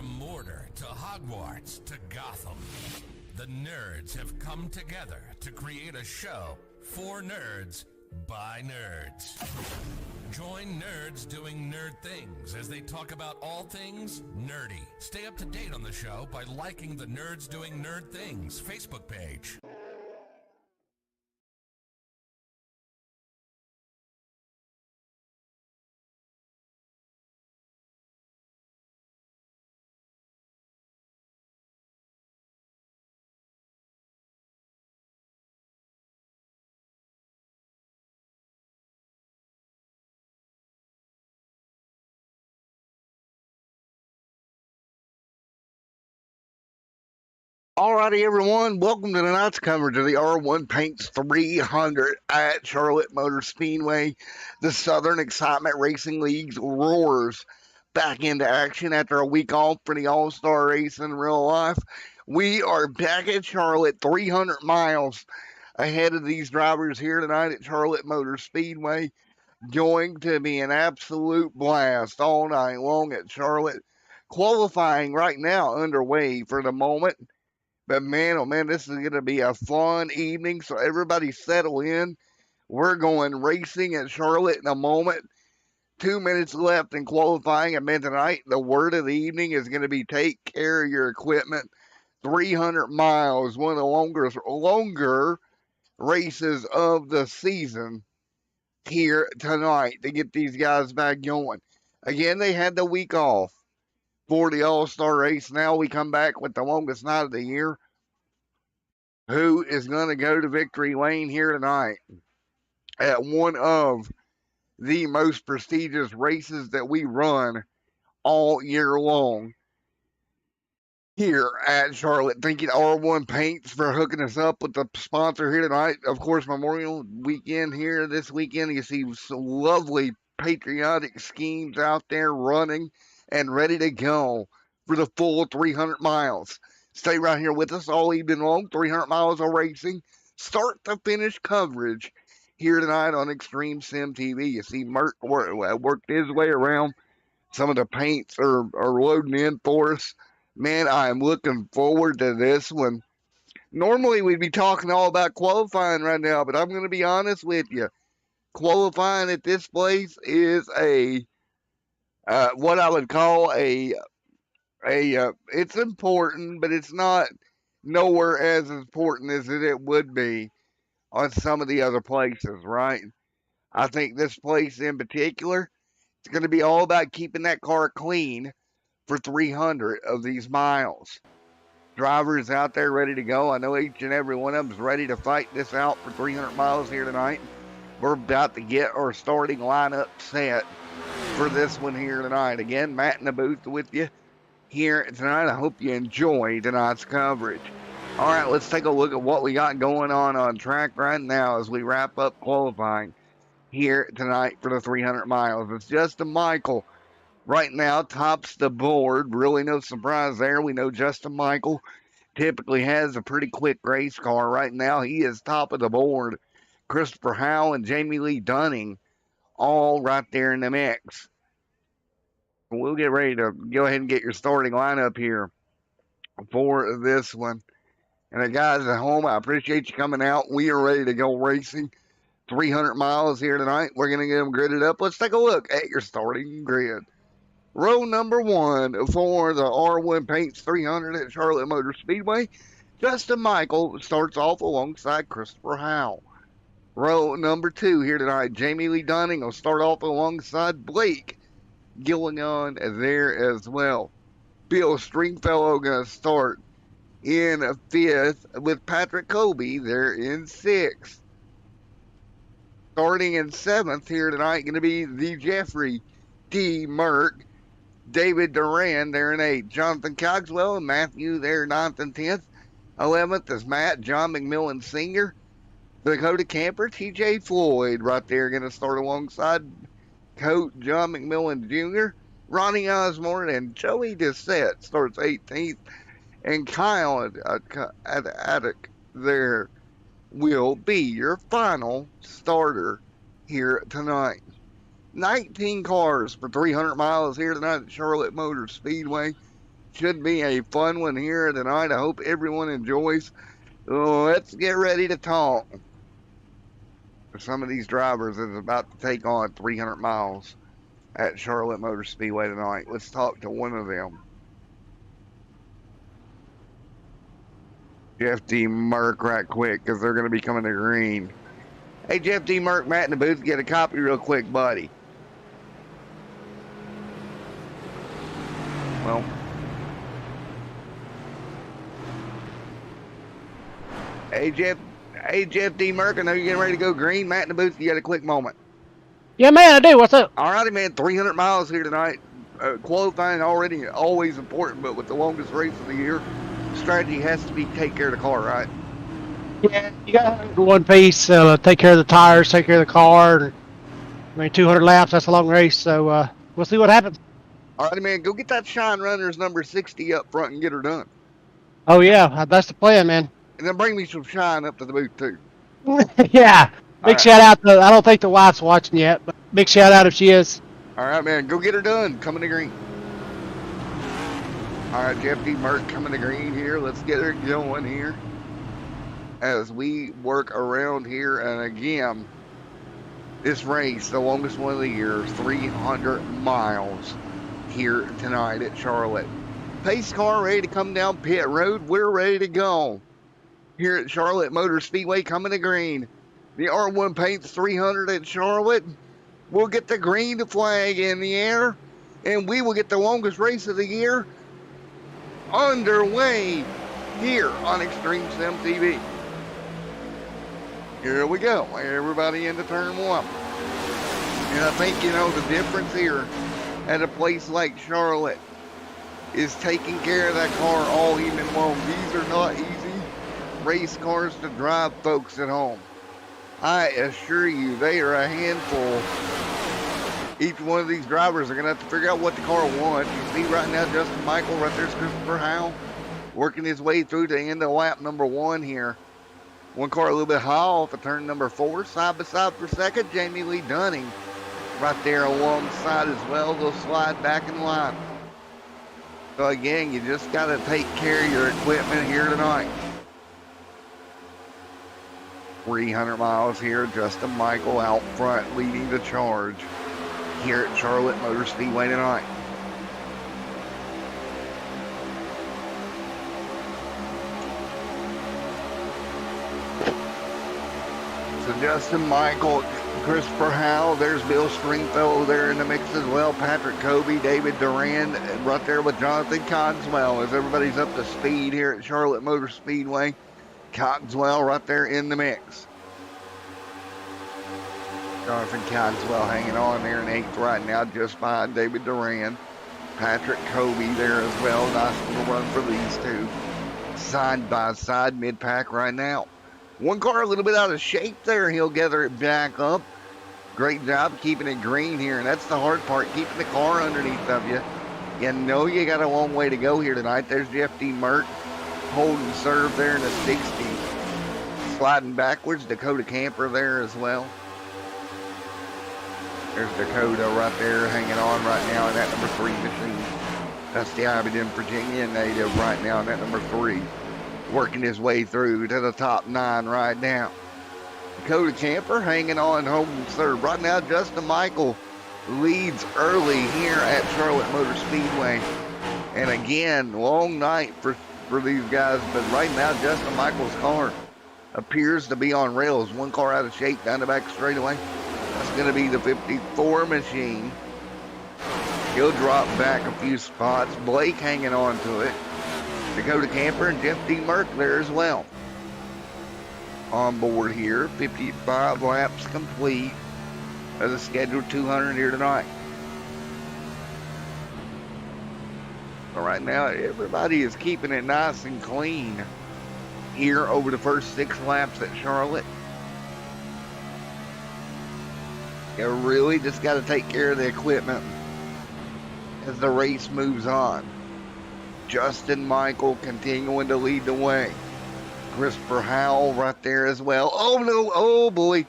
From Mordor to Hogwarts to Gotham, the nerds have come together to create a show for nerds by nerds. Join nerds doing nerd things as they talk about all things nerdy. Stay up to date on the show by liking the Nerds Doing Nerd Things Facebook page. Alrighty, everyone, welcome to tonight's coverage of the R1 Paints 300 at Charlotte Motor Speedway. The Southern Excitement Racing League roars back into action after a week off for the All-Star race in real life. We are back at Charlotte, 300 miles ahead of these drivers here tonight at Charlotte Motor Speedway. Going to be an absolute blast all night long at Charlotte. Qualifying right now underway for the moment. But man, oh man, this is going to be a fun evening, so everybody settle in. We're going racing at Charlotte in a moment. 2 minutes left in qualifying, and man, tonight the word of the evening is going to be take care of your equipment. 300 miles, one of the longer races of the season here tonight to get these guys back going. Again, they had the week off for the All-Star race. Now we come back with the longest night of the year. Who is going to go to victory lane here tonight at one of the most prestigious races that we run all year long here at Charlotte. Thank you to R1 Paints for hooking us up with the sponsor here tonight. Of course, Memorial Weekend here this weekend. You see some lovely patriotic schemes out there running and ready to go for the full 300 miles. Stay right here with us all evening long. 300 miles of racing. Start to finish coverage here tonight on Extreme Sim TV. You see Mert worked his way around. Some of the paints are loading in for us. Man, I am looking forward to this one. Normally, we'd be talking all about qualifying right now, but I'm going to be honest with you. Qualifying at this place is what I would call it's important, but it's not nowhere as important as it would be on some of the other places, right? I think this place in particular, it's going to be all about keeping that car clean for 300 of these miles. Drivers out there ready to go. I know each and every one of them is ready to fight this out for 300 miles here tonight. We're about to get our starting lineup set for this one here tonight. Again, Matt in the booth with you here tonight. I hope you enjoy tonight's coverage. All right, let's take a look at what we got going on track right now as we wrap up qualifying here tonight for the 300 miles. It's Justin Michael right now tops the board. Really no surprise there. We know Justin Michael typically has a pretty quick race car. Right now he is top of the board. Christopher Howell and Jamie Lee Dunning all right there in the mix. We'll get ready to go ahead and get your starting lineup here for this one. And the guys at home, I appreciate you coming out. We are ready to go racing. 300 miles here tonight. We're going to get them gridded up. Let's take a look at your starting grid. Row number one for the R1 Paints 300 at Charlotte Motor Speedway. Justin Michael starts off alongside Christopher Howell. Row number two here tonight, Jamie Lee Dunning will start off alongside Blake Gilligan there as well. Bill Stringfellow going to start in fifth with Patrick Colby there in sixth. Starting in seventh here tonight going to be the Jeffrey D. Merck. David Duran there in eighth. Jonathan Cogswell and Matthew there ninth and 10th. 11th is Matt John McMillan Sr. Dakota Camper, T.J. Floyd right there going to start alongside Coach John McMillan Jr., Ronnie Osborne, and Joey Dissett starts 18th. And Kyle Attic there will be your final starter here tonight. 19 cars for 300 miles here tonight at Charlotte Motor Speedway. Should be a fun one here tonight. I hope everyone enjoys. Let's get ready to talk. For some of these drivers is about to take on 300 miles at Charlotte Motor Speedway tonight. Let's talk to one of them. Jeff D. Merck right quick because they're going to be coming to green. Hey, Jeff D. Merck, Matt in the booth, get a copy real quick, buddy. Well, hey, Jeff D. Merck, I know you're getting ready to go green. Matt in the booth, you got a quick moment. Yeah, man, I do. What's up? All righty, man, 300 miles here tonight. Qualifying already always important, but with the longest race of the year, strategy has to be take care of the car, right? Yeah, you got one piece. Take care of the tires, take care of the car. 200 laps. That's a long race, so we'll see what happens. All righty, man, go get that Shine Runners number 60 up front and get her done. Oh yeah, that's the plan, man. And then bring me some Shine up to the booth too. Yeah, big shout out to. I don't think the wife's watching yet, but big shout out if she is. All right, man, go get her done. Coming to green. All right, Jeff D. Merck coming to green here. Let's get her going here as we work around here. And again, this race, the longest one of the year, 300 miles here tonight at Charlotte. Pace car ready to come down pit road. We're ready to go here at Charlotte Motor Speedway, coming to green. The R1 Paints 300 at Charlotte. We'll get the green flag in the air, and we will get the longest race of the year underway here on Extreme Sim TV. Here we go. Everybody into turn one. And I think, the difference here at a place like Charlotte is taking care of that car all evening long. These are not easy race cars to drive, folks at home. I assure you, they are a handful. Each one of these drivers are going to have to figure out what the car wants. You see right now, Justin Michael, right there's Christopher Howe, working his way through to the end of lap number 1 here. One car a little bit high off of turn number 4. Side by side for second, Jamie Lee Dunning right there alongside as well. They'll slide back in line. So again, you just got to take care of your equipment here tonight. 300 miles here, Justin Michael out front leading the charge here at Charlotte Motor Speedway tonight. So Justin Michael, Christopher Howe, there's Bill Stringfellow there in the mix as well. Patrick Kobe, David Duran, right there with Jonathan Cogswell as everybody's up to speed here at Charlotte Motor Speedway. Cogswell right there in the mix. Jonathan Cogswell hanging on there in 8th right now, just behind David Duran. Patrick Kobe there as well. Nice little run for these two. Side by side, mid-pack right now. One car a little bit out of shape there. He'll gather it back up. Great job keeping it green here, and that's the hard part, keeping the car underneath of you. You know you got a long way to go here tonight. There's Jeff D. Merck holding serve there in the 60. Sliding backwards, Dakota Camper there as well. There's Dakota right there hanging on right now in that number 3 machine. That's the Aberdeen, Virginia native right now in that number 3. Working his way through to the top 9 right now. Dakota Camper hanging on home serve. Right now, Justin Michael leads early here at Charlotte Motor Speedway. And again, long night for these guys, but right now, Justin Michael's car appears to be on rails. One car out of shape down the back straightaway. That's going to be the 54 machine. He'll drop back a few spots. Blake hanging on to it. Dakota Camper and Jeff D. Merck there as well. On board here, 55 laps complete of the scheduled 200 here tonight. So right now, everybody is keeping it nice and clean here over the first 6 laps at Charlotte. You really just got to take care of the equipment as the race moves on. Justin Michael continuing to lead the way. Christopher Howell right there as well. Oh no, oh boy.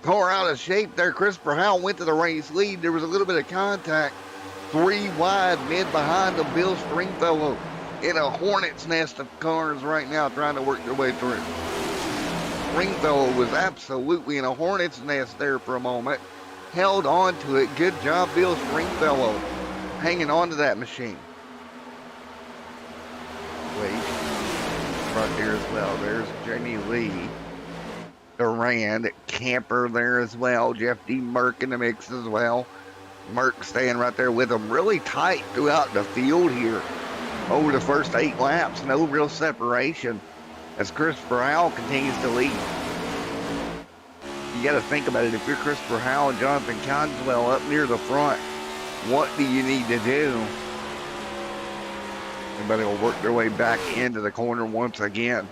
Car out of shape there. Christopher Howell went to the race lead. There was a little bit of contact 3 wide, mid behind the Bill Stringfellow in a hornet's nest of cars right now trying to work their way through. Stringfellow was absolutely in a hornet's nest there for a moment. Held on to it. Good job, Bill Stringfellow, hanging on to that machine. Wait, right there as well. There's Jamie Lee. Durand, Camper there as well. Jeff D. Merck in the mix as well. Merck staying right there with them. Really tight throughout the field here. Over the first 8 laps, no real separation as Christopher Howell continues to lead. You got to think about it. If you're Christopher Howell and Jonathan Conswell up near the front, what do you need to do? Everybody will work their way back into the corner once again.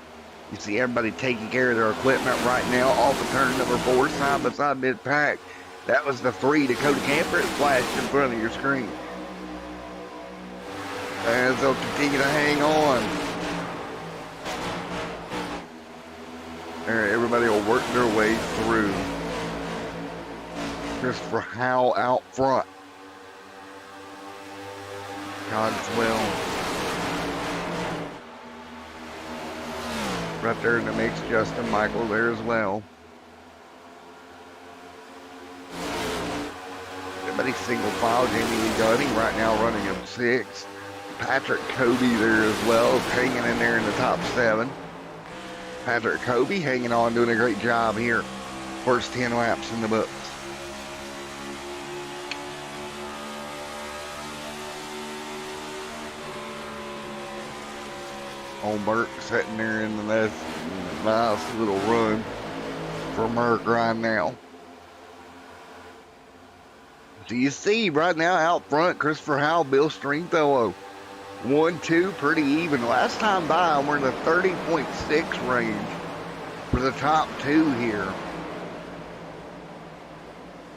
You see everybody taking care of their equipment right now off of turn number 4, side by side mid-pack. That was the 3 Dakota Camper. It flashed in front of your screen. As they'll continue to hang on. Everybody will work their way through. Christopher Howell out front. Cogswell. Right there in the mix, Justin Michael there as well. Everybody single file. Jamie Lee Dunning right now running at 6. Patrick Kobe there as well, hanging in there in the top 7. Patrick Kobe hanging on, doing a great job here. First 10 laps in the books. Old Merck sitting there in the nice little run for Merck right now. So you see right now out front, Christopher Howell, Bill Stringfellow. 1-2, pretty even. Last time by, we're in the 30.6 range for the top 2 here.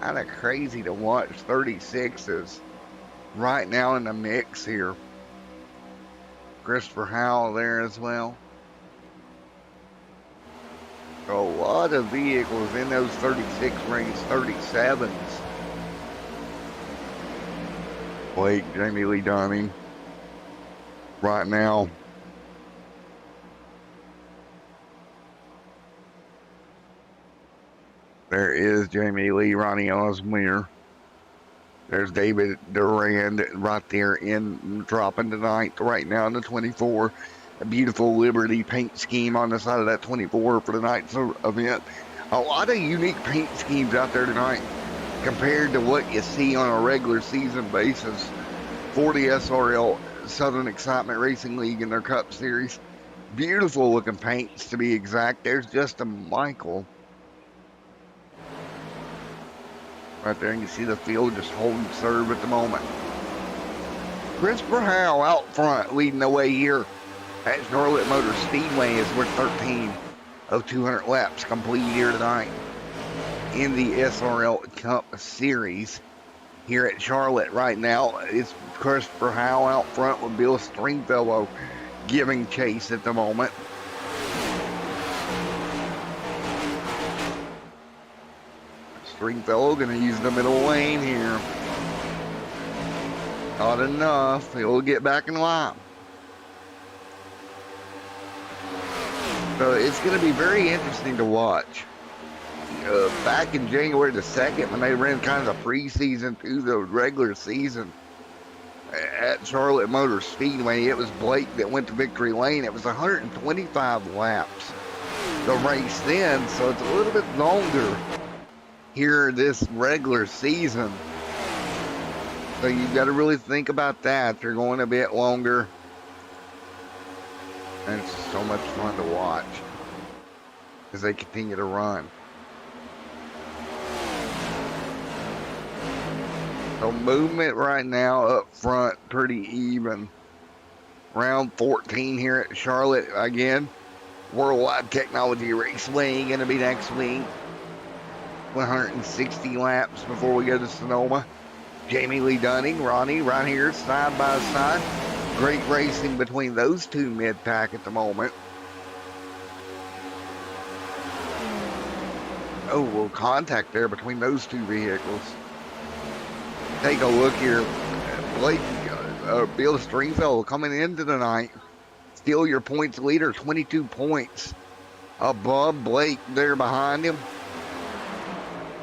Kind of crazy to watch 36s right now in the mix here. Christopher Howell there as well. A lot of vehicles in those 36 range, 37s. Blake, Jamie Lee Dunning. Right now, there is Jamie Lee, Ronnie Osmeer. There's David Durand right there in dropping to 9th right now in the 24. A beautiful Liberty paint scheme on the side of that 24 for tonight's event. A lot of unique paint schemes out there tonight compared to what you see on a regular season basis for the SRL Southern Excitement Racing League in their Cup Series. Beautiful looking paints to be exact. There's Justin Michael. Right there, and you see the field just holding serve at the moment. Christopher Howell out front leading the way here at Charlotte Motor Speedway as we're 13 of 200 laps complete here tonight in the SRL Cup Series. Here at Charlotte right now, it's Christopher Howell out front with Bill Stringfellow giving chase at the moment. Stringfellow going to use the middle lane here. Not enough. He'll get back in line. So it's going to be very interesting to watch. Back in January the 2nd, when they ran kind of the preseason through the regular season at Charlotte Motor Speedway, it was Blake that went to victory lane. It was 125 laps the race then, so it's a little bit longer here this regular season. So you've got to really think about that. They're going a bit longer, and it's so much fun to watch as they continue to run. So movement right now up front, pretty even. Round 14 here at Charlotte. Again, Worldwide Technology Raceway going to be next week. 160 laps before we go to Sonoma. Jamie Lee Dunning, Ronnie right here side by side. Great racing between those two mid-pack at the moment. Oh, well, contact there between those two vehicles. Take a look here. Blake, Bill Stringfellow coming into the night. Still your points leader, 22 points above Blake there behind him.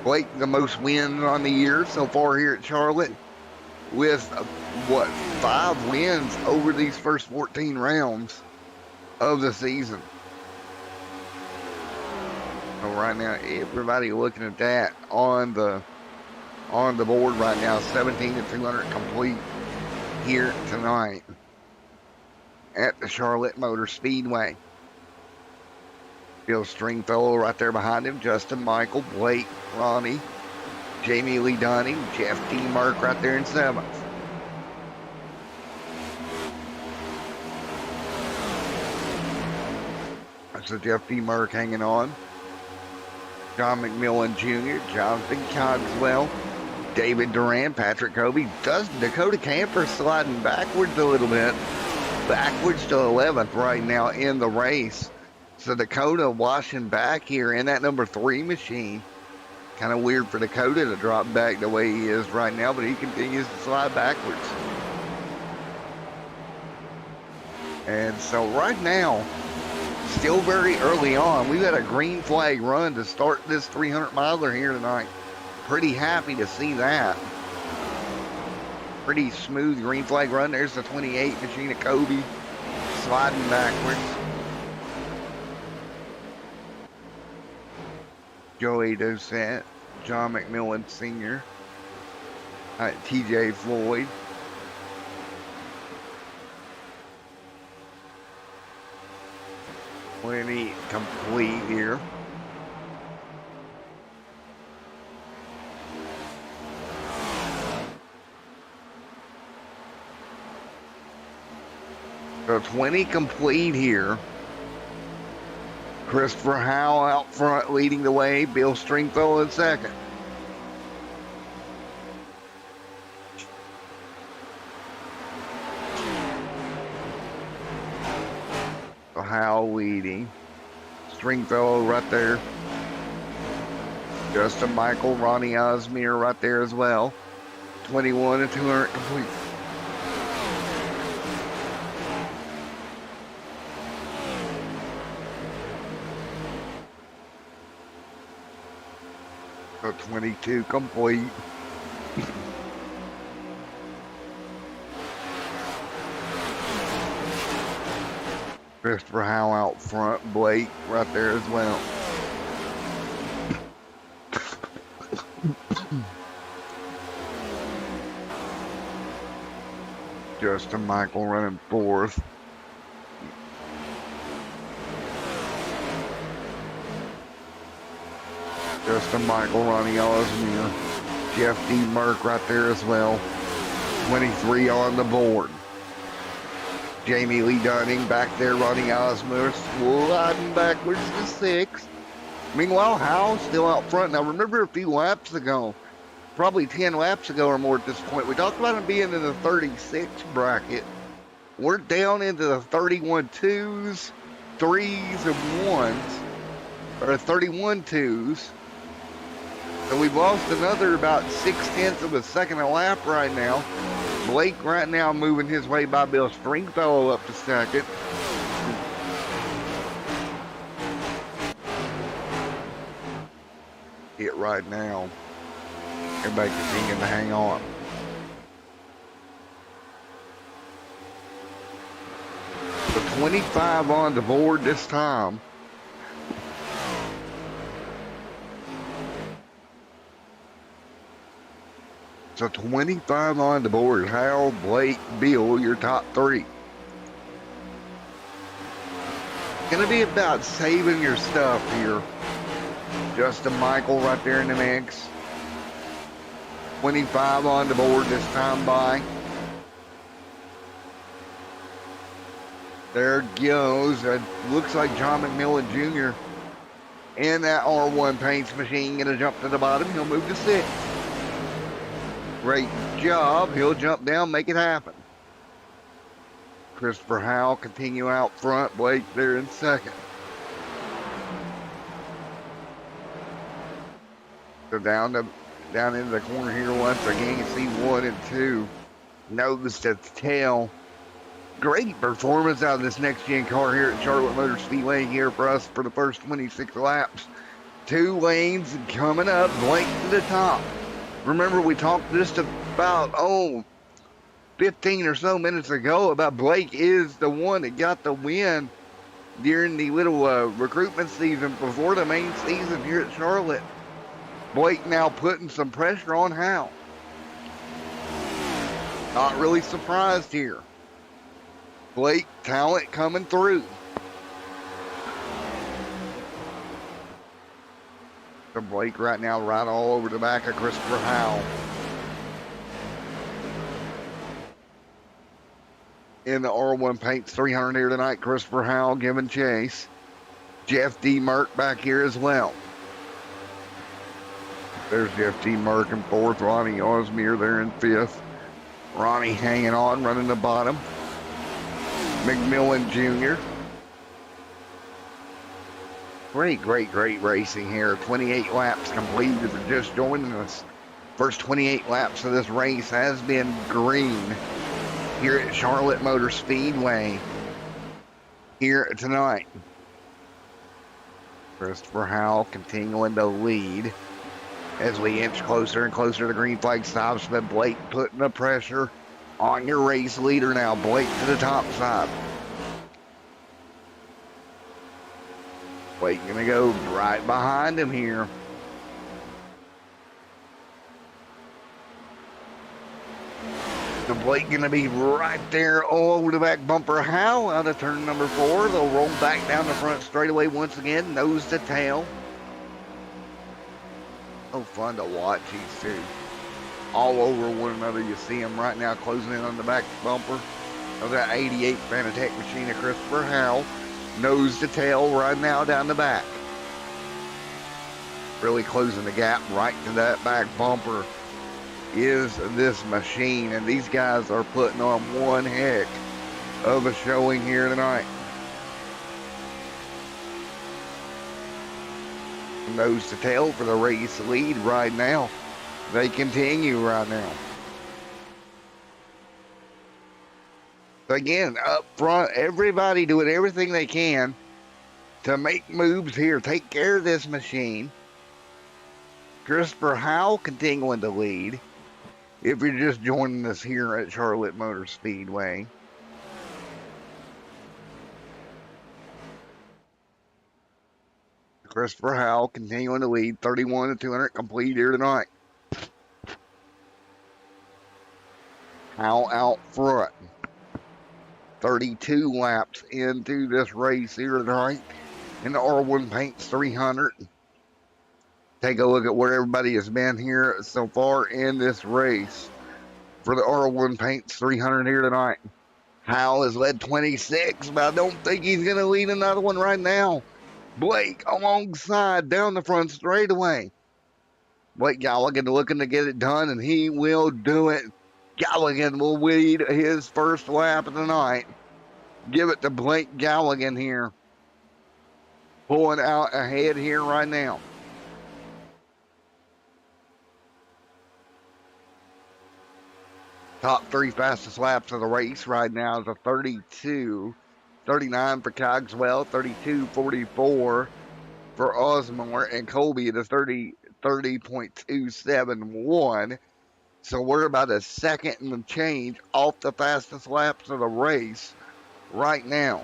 Blake, the most wins on the year so far here at Charlotte, with 5 wins over these first 14 rounds of the season. So right now, everybody looking at that on the board right now, 17 to 200 complete here tonight at the Charlotte Motor Speedway. Bill Stringfellow right there behind him, Justin Michael, Blake, Ronnie, Jamie Lee Dunning, Jeff D. Merck right there in 7th. So Jeff D. Merck hanging on. John McMillan Jr., Jonathan Cogswell, David Duran, Patrick Kobe, Dakota Camper sliding backwards a little bit. Backwards to 11th right now in the race. So Dakota washing back here in that number 3 machine. Kind of weird for Dakota to drop back the way he is right now, but he continues to slide backwards. And so right now, still very early on, we've got a green flag run to start this 300 miler here tonight. Pretty happy to see that. Pretty smooth green flag run. There's the 28 machine of Kobe sliding backwards. Joey Dosette, John McMillan Sr., TJ Floyd. Plenty complete here. So 20 complete here. Christopher Howell out front leading the way. Bill Stringfellow in 2nd. So Howell leading. Stringfellow right there. Justin Michael, Ronnie Osmere right there as well. 21 and 200 complete. So 22 complete. Christopher Howell out front. Blake right there as well. Justin Michael running 4th. Justin Michael, Ronnie Osmere, Jeff D. Merck right there as well. 23 on the board. Jamie Lee Dunning back there, Ronnie Osmere sliding backwards to 6th. Meanwhile, Howell's still out front. Now, remember a few laps ago, probably 10 laps ago or more at this point, we talked about him being in the 36 bracket. We're down into the 31 twos, 3s, and 1s, or 31 twos. So we've lost another about 0.6 of a second a lap right now. Blake right now moving his way by Bill Stringfellow up to 2nd. It right now. Everybody continuing to hang on. So 25 on the board this time. So 25 on the board. Hal, Blake, Bill, your top 3. Gonna be about saving your stuff here. Justin Michael right there in the mix. 25 on the board this time by. There goes. It looks like John McMillan Jr. in that R1 paints machine. Gonna jump to the bottom. He'll move to 6th. Great job. He'll jump down, make it happen. Christopher Howell continue out front. Blake there in 2nd. So down into the corner here once again. You see 1 and 2 nose to tail. Great performance out of this next-gen car here at Charlotte Motor Speedway here for us for the first 26 laps. 2 lanes coming up, Blake to the top. Remember, we talked just about, 15 or so minutes ago about Blake is the one that got the win during the little recruitment season before the main season here at Charlotte. Blake now putting some pressure on Hal. Not really surprised here. Blake talent coming through. So Blake right now right all over the back of Christopher Howell. In the R1 Paints 300 here tonight, Christopher Howell giving chase. Jeff D. Merck back here as well. There's Jeff D. Merck in 4th, Ronnie Osmier there in 5th. Ronnie hanging on, running the bottom. McMillan Jr. Great racing here. 28 laps completed for just joining us. First 28 laps of this race has been green here at Charlotte Motor Speedway here tonight. Christopher Howell continuing to lead as we inch closer and closer to green flag stops, but Blake putting the pressure on your race leader now. Blake to the top side. Blake gonna go right behind him here. So Blake gonna be right there all over the back bumper. Howell out of turn number 4. They'll roll back down the front straightaway once again, nose to tail. Oh, fun to watch these two. All over one another. You see them right now closing in on the back bumper of that 88 Fanatec machine of Christopher Howell. Nose to tail right now down the back. Really closing the gap right to that back bumper is this machine. And these guys are putting on one heck of a showing here tonight. Nose to tail for the race lead right now. They continue right now. So again, up front, everybody doing everything they can to make moves here. Take care of this machine. Christopher Howell continuing to lead. If you're just joining us here at Charlotte Motor Speedway. Christopher Howell continuing to lead. 31 to 200 complete here tonight. Howell out front. 32 laps into this race here tonight in the R1 Paints 300. Take a look at where everybody has been here so far in this race for the R1 Paints 300 here tonight. Howell has led 26, but I don't think he's going to lead another one right now. Blake alongside down the front straightaway. Blake Galligan looking to get it done, and he will do it. Galligan will lead his first lap of the night. Give it to Blake Galligan here. Pulling out ahead here right now. Top 3 fastest laps of the race right now is a 32. 39 for Cogswell, 32.44 for Osmore, and Colby at a 30.271. So we're about a second and change off the fastest laps of the race right now.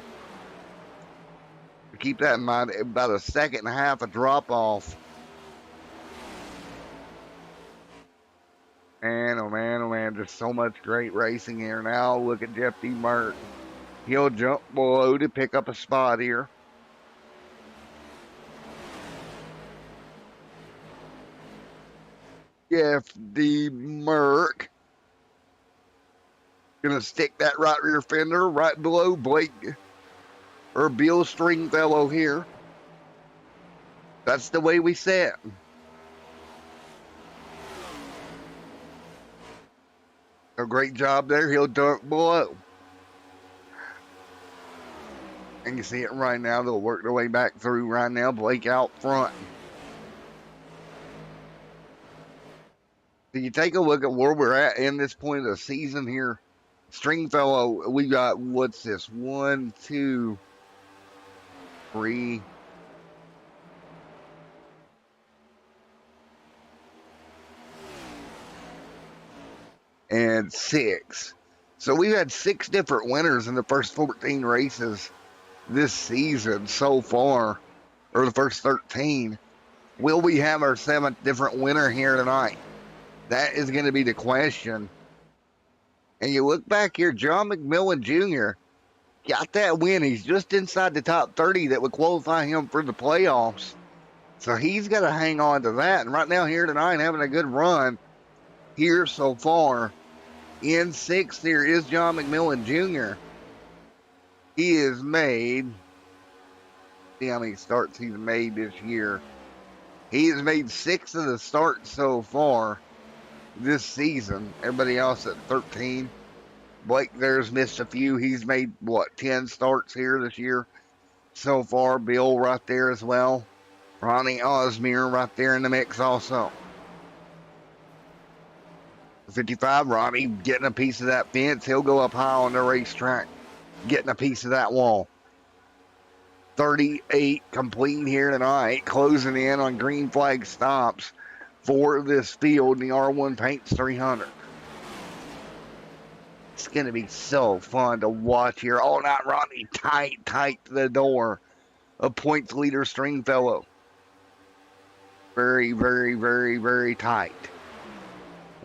Keep that in mind, about a second and a half of drop off. And oh man, just so much great racing here. Now look at Jeff D. Mert. He'll jump below to pick up a spot here. Jeff D. Merck. Gonna stick that right rear fender right below Blake or Bill Stringfellow here. That's the way we set. A great job there. He'll dunk below. And you see it right now. They'll work their way back through right now. Blake out front. So you take a look at where we're at in this point of the season here. Stringfellow, we got, what's this? 1, 2, 3. And 6. So we've had 6 different winners in the first 14 races this season so far, or the first 13. Will we have our 7th different winner here tonight? That is going to be the question. And you look back here, John McMillan Jr. got that win. He's just inside the top 30 that would qualify him for the playoffs. So he's got to hang on to that. And right now here tonight, having a good run here so far. In 6th here is John McMillan Jr. He has made, see how many starts he's made this year. He has made 6 of the starts so far this season. Everybody else at 13. Blake there's missed a few. He's made, 10 starts here this year so far. Bill right there as well. Ronnie Osmere right there in the mix also. 55, Ronnie getting a piece of that fence. He'll go up high on the racetrack, getting a piece of that wall. 38 complete here tonight, closing in on green flag stops for this field in the R1 Paints 300. It's going to be so fun to watch here all night. Ronnie tight to the door of points leader Stringfellow. Very, very, very, very tight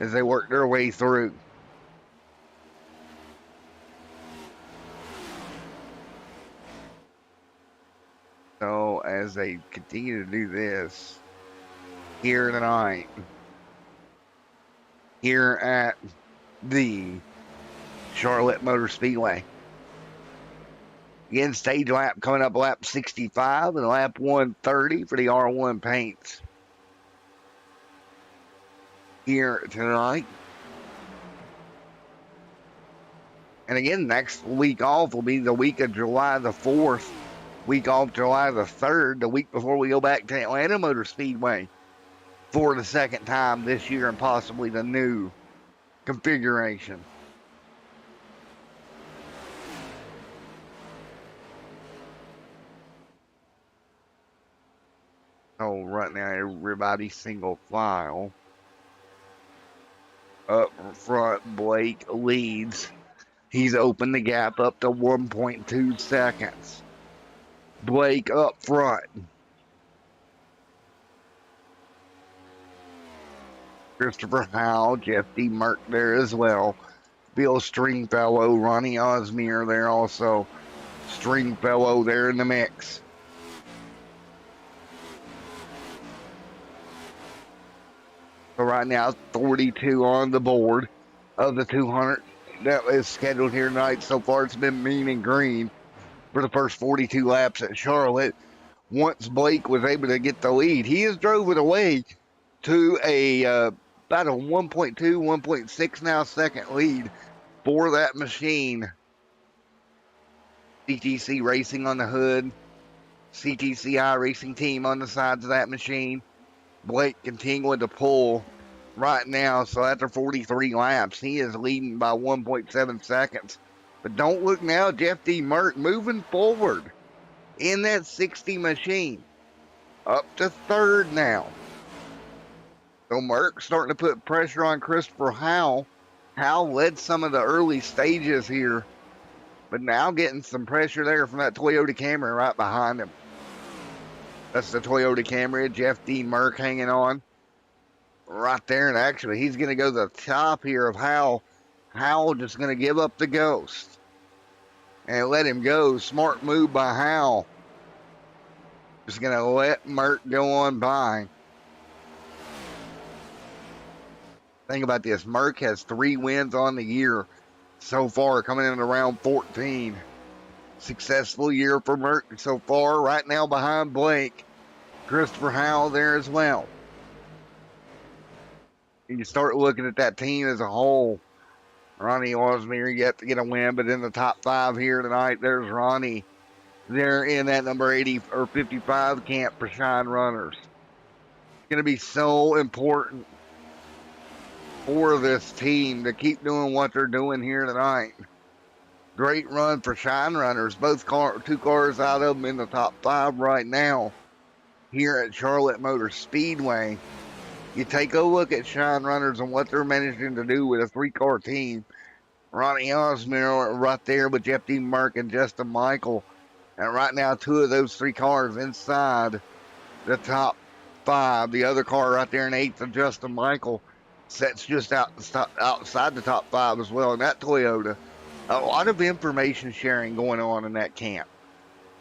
as they work their way through. So as they continue to do this here tonight, here at the Charlotte Motor Speedway. Again, stage lap coming up, lap 65 and lap 130 for the R1 Paints here tonight. And again, next week off will be the week of July the 4th, week off July the 3rd, the week before we go back to Atlanta Motor Speedway for the second time this year and possibly the new configuration. So right now, everybody single file. Up front, Blake leads. He's opened the gap up to 1.2 seconds. Blake up front. Christopher Howe, Jeff D. Merck there as well. Bill Stringfellow, Ronnie Osmere there also. Stringfellow there in the mix. So right now, 42 on the board of the 200 that is scheduled here tonight. So far, it's been mean and green for the first 42 laps at Charlotte. Once Blake was able to get the lead, he has drove it away to about a 1.2, 1.6 now second lead for that machine. CTC Racing on the hood, CTCI Racing Team on the sides of that machine. Blake continuing to pull right now. So after 43 laps, he is leading by 1.7 seconds. But don't look now, Jeff D. Merck moving forward in that 60 machine. Up to third now. So Merck starting to put pressure on Christopher Howe. Howe led some of the early stages here, but now getting some pressure there from that Toyota Camry right behind him. That's the Toyota Camry. Jeff D. Merck hanging on right there. And actually, he's going to go to the top here of Howe. Howe just going to give up the ghost and let him go. Smart move by Howe. Just going to let Merck go on by. Think about this. Merck has 3 wins on the year so far, coming in around 14. Successful year for Merck so far. Right now behind Blake. Christopher Howe there as well. You start looking at that team as a whole. Ronnie Osmere yet to get a win, but in the top 5 here tonight, there's Ronnie. There in that number 80 or 55 camp for Shine Runners. It's going to be so important for this team to keep doing what they're doing here tonight. Great run for Shine Runners. Two cars out of them in the top 5 right now here at Charlotte Motor Speedway. You take a look at Shine Runners and what they're managing to do with a 3-car team. Ronnie Osmond right there with Jeff D. Merck and Justin Michael. And right now, 2 of those 3 cars inside the top 5. The other car right there in 8th of Justin Michael sets just outside the top 5 as well. And that Toyota, a lot of information sharing going on in that camp.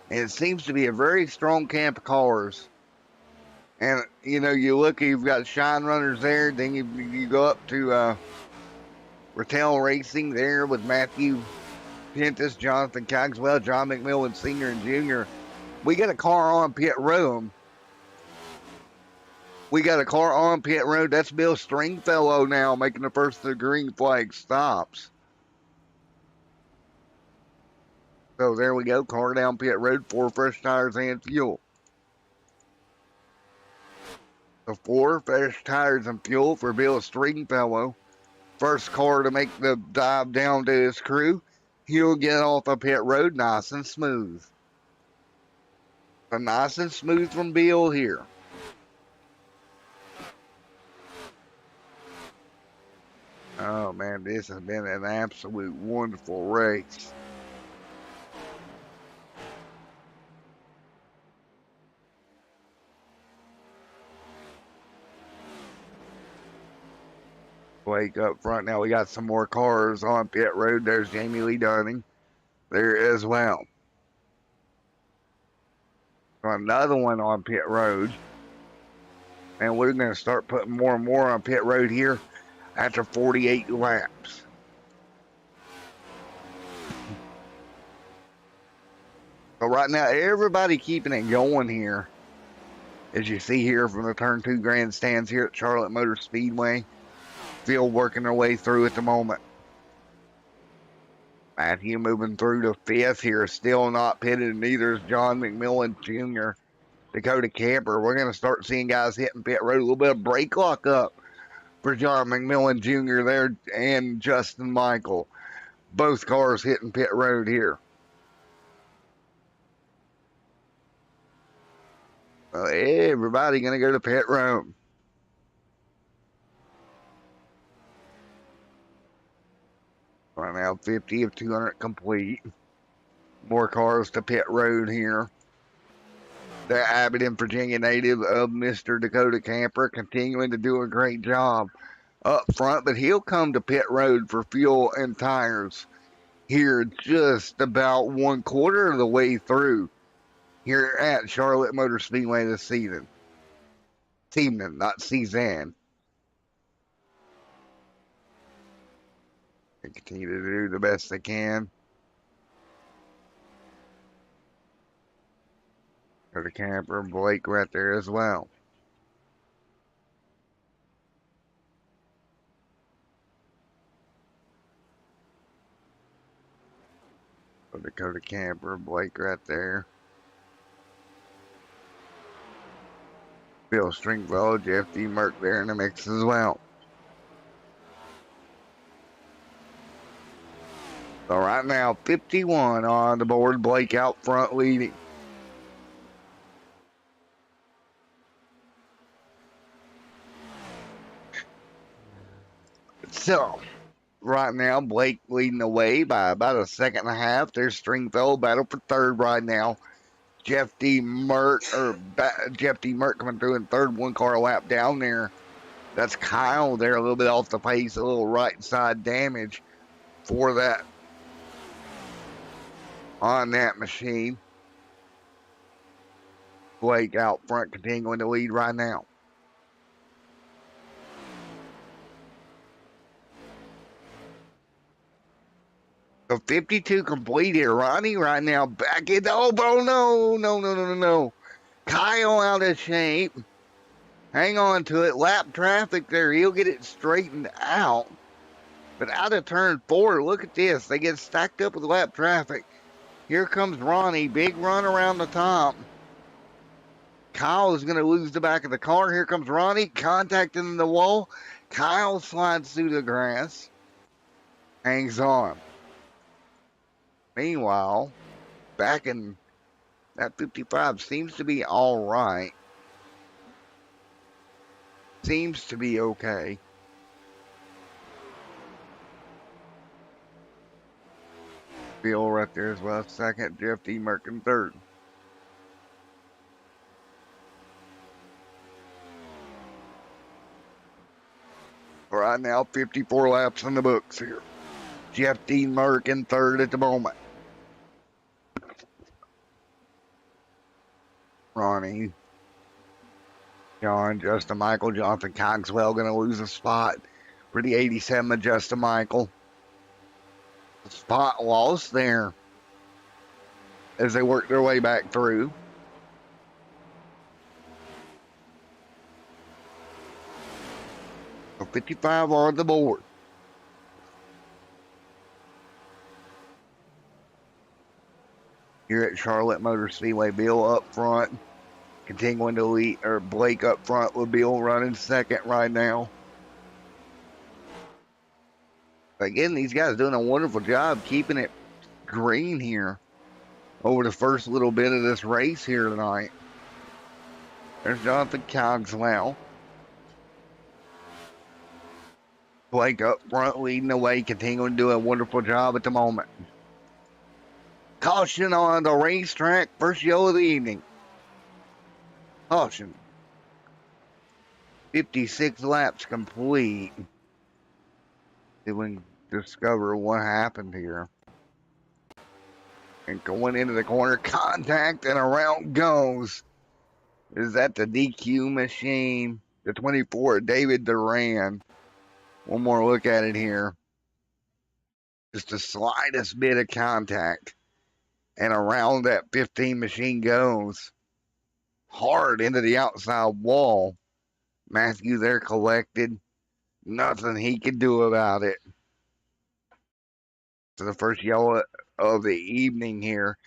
And it seems to be a very strong camp of cars. And, you look, you've got Shine Runners there. Then you go up to Rattel Racing there with Matthew Pentis, Jonathan Cogswell, John McMillan Sr. and Jr. We got a car on pit road. That's Bill Stringfellow now making the first of the green flag stops. So there we go. Car down pit road, 4 fresh tires and fuel. So 4 fresh tires and fuel for Bill Stringfellow. First car to make the dive down to his crew. He'll get off the pit road nice and smooth. So nice and smooth from Bill here. Oh man, this has been an absolute wonderful race. Blake up front now. We got some more cars on pit road. There's Jamie Lee Dunning there as well. Another one on pit road. And we're going to start putting more and more on pit road here after 48 laps. So right now, everybody keeping it going here. As you see here from the Turn 2 grandstands here at Charlotte Motor Speedway. Still working their way through at the moment. Matthew moving through to 5th here. Still not pitted. Neither is John McMillan Jr. Dakota Camper. We're going to start seeing guys hitting pit road. A little bit of brake lock up for John McMillan Jr. there and Justin Michael. Both cars hitting pit road here. Well, everybody going to go to pit road. Right now, 50 of 200 complete. More cars to pit road here. The Abingdon, Virginia native of Mr. Dakota Camper continuing to do a great job up front, but he'll come to pit road for fuel and tires here just about 1/4 of the way through here at Charlotte Motor Speedway this season. Season, not season. They continue to do the best they can. For the Camper, Blake right there as well. For Dakota Camper, Blake right there. Bill Stringfellow, Jeff D. Merck there in the mix as well. So right now, 51 on the board. Blake out front leading. So, right now, Blake leading the way by about a 1.5 seconds. There's Stringfellow battle for 3rd right now. Jeff D. Merck coming through in 3rd, 1 car lap down there. That's Kyle there, a little bit off the pace, a little right side damage for that on that machine. Blake out front continuing to lead right now. So 52 complete here. Ronnie right now back in. Oh, no. Kyle out of shape. Hang on to it. Lap traffic there. He'll get it straightened out. But out of turn 4, look at this. They get stacked up with lap traffic. Here comes Ronnie. Big run around the top. Kyle is going to lose the back of the car. Here comes Ronnie contacting the wall. Kyle slides through the grass, hangs on. Meanwhile, back in that 55 seems to be all right. Seems to be okay. Bill right there as well. Second, Jeff D. Merkin third. Right now, 54 laps in the books here. Jeff D. Merkin third at the moment. Ronnie, John, Justin Michael, Jonathan Cogswell going to lose a spot for the 87 of Justin Michael. Spot lost there as they work their way back through. So 55 on the board. Here at Charlotte Motor Speedway, Bill up front, continuing to lead, or Blake up front with Bill running second right now. Again, these guys doing a wonderful job keeping it green here over the first little bit of this race here tonight. There's Jonathan Cogswell. Blake up front leading the way, continuing to do a wonderful job at the moment. Caution on the racetrack, first yellow of the evening. Caution. 56 laps complete. See if we can discover what happened here. And going into the corner, contact, and around goes. Is that the DQ machine? The 24, David Duran. One more look at it here. Just the slightest bit of contact. And around that 15 machine goes. Hard into the outside wall. Matthew there collected. Nothing he could do about it. So the first yellow of the evening here.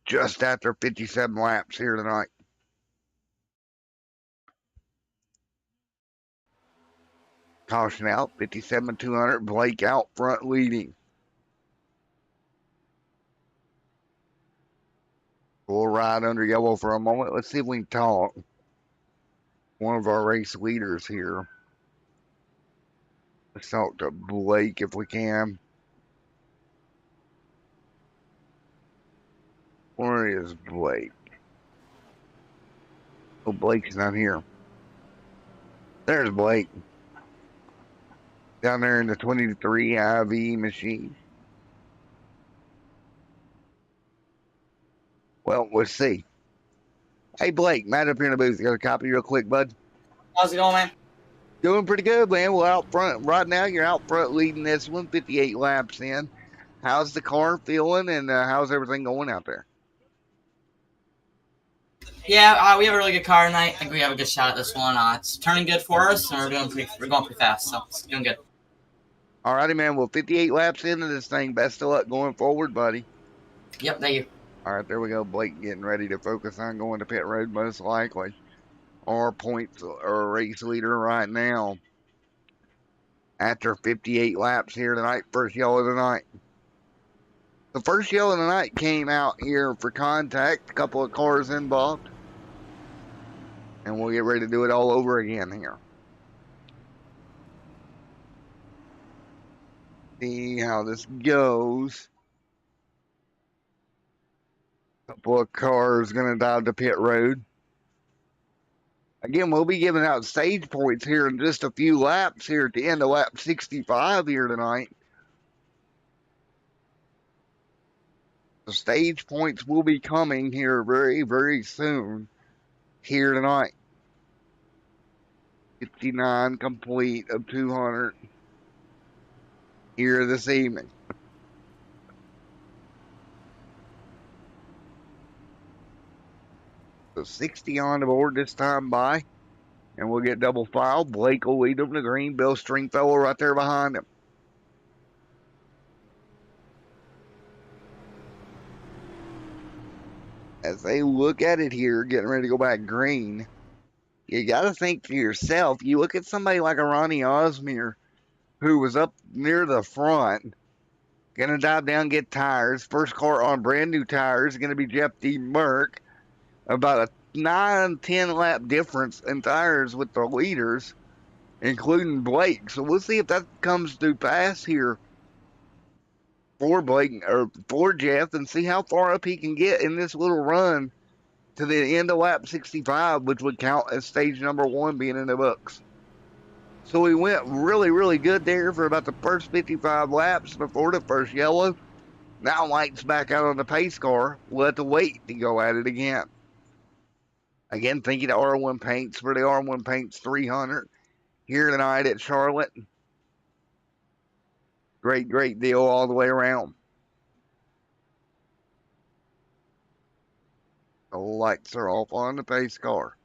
Just after 57 laps here tonight. Caution out, 57-200. Blake out front leading. We'll ride under yellow for a moment. Let's see if we can talk. One of our race leaders here. Let's talk to Blake if we can. Where is Blake? Oh, Blake's not here. There's Blake. Down there in the 23 IV machine. Well, let's see. Hey, Blake, Matt up here in the booth. Got a copy real quick, bud? How's it going, man? Doing pretty good, man. Well, out front right now, you're out front leading this one, 58 laps in. How's the car feeling, and how's everything going out there? Yeah, we have a really good car tonight. I think we have a good shot at this one. It's turning good for us, and we're going pretty fast, so it's doing good. All righty, man. Well, 58 laps into this thing. Best of luck going forward, buddy. Yep, thank you. All right, there we go. Blake getting ready to focus on going to pit road, most likely. Our points or race leader right now. After 58 laps here tonight, first yellow of the night. The first yellow of the night came out here for contact. A couple of cars involved. And we'll get ready to do it all over again here. See how this goes. Couple of cars going to dive to pit road. Again, we'll be giving out stage points here in just a few laps here at the end of lap 65 here tonight. The stage points will be coming here very, very soon here tonight. 59 complete of 200 here this evening. So 60 on the board this time by. And we'll get double file. Blake will lead them to green. Bill Stringfellow right there behind him. As they look at it here, getting ready to go back green. You got to think for yourself. You look at somebody like a Ronnie Osmere, who was up near the front, gonna dive down, get tires. First car on brand new tires, gonna be Jeff D. Merck. About a 9-10 lap difference in tires with the leaders, including Blake. So we'll see if that comes to pass here for Blake or for Jeff, and see how far up he can get in this little run to the end of lap 65, which would count as stage number 1 being in the books. So we went really, really good there for about the first 55 laps before the first yellow. Now Light's back out on the pace car. We'll have to wait to go at it again. Again, thank you to R1 Paints for the R1 Paints 300 here tonight at Charlotte. Great, great deal all the way around. The lights are off on the pace car.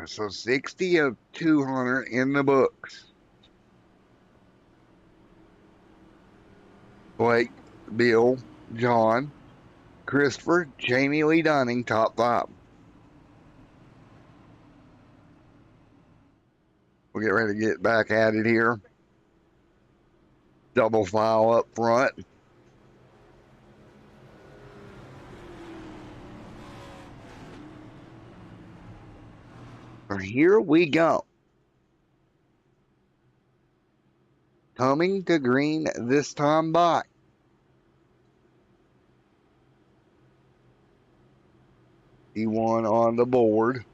So 60 of 200 in the books. Blake, Bill, John, Christopher, Jamie Lee Dunning, top 5. We'll get ready to get back at it here. Double file up front. Here we go. Coming to green this time by. E1 on the board.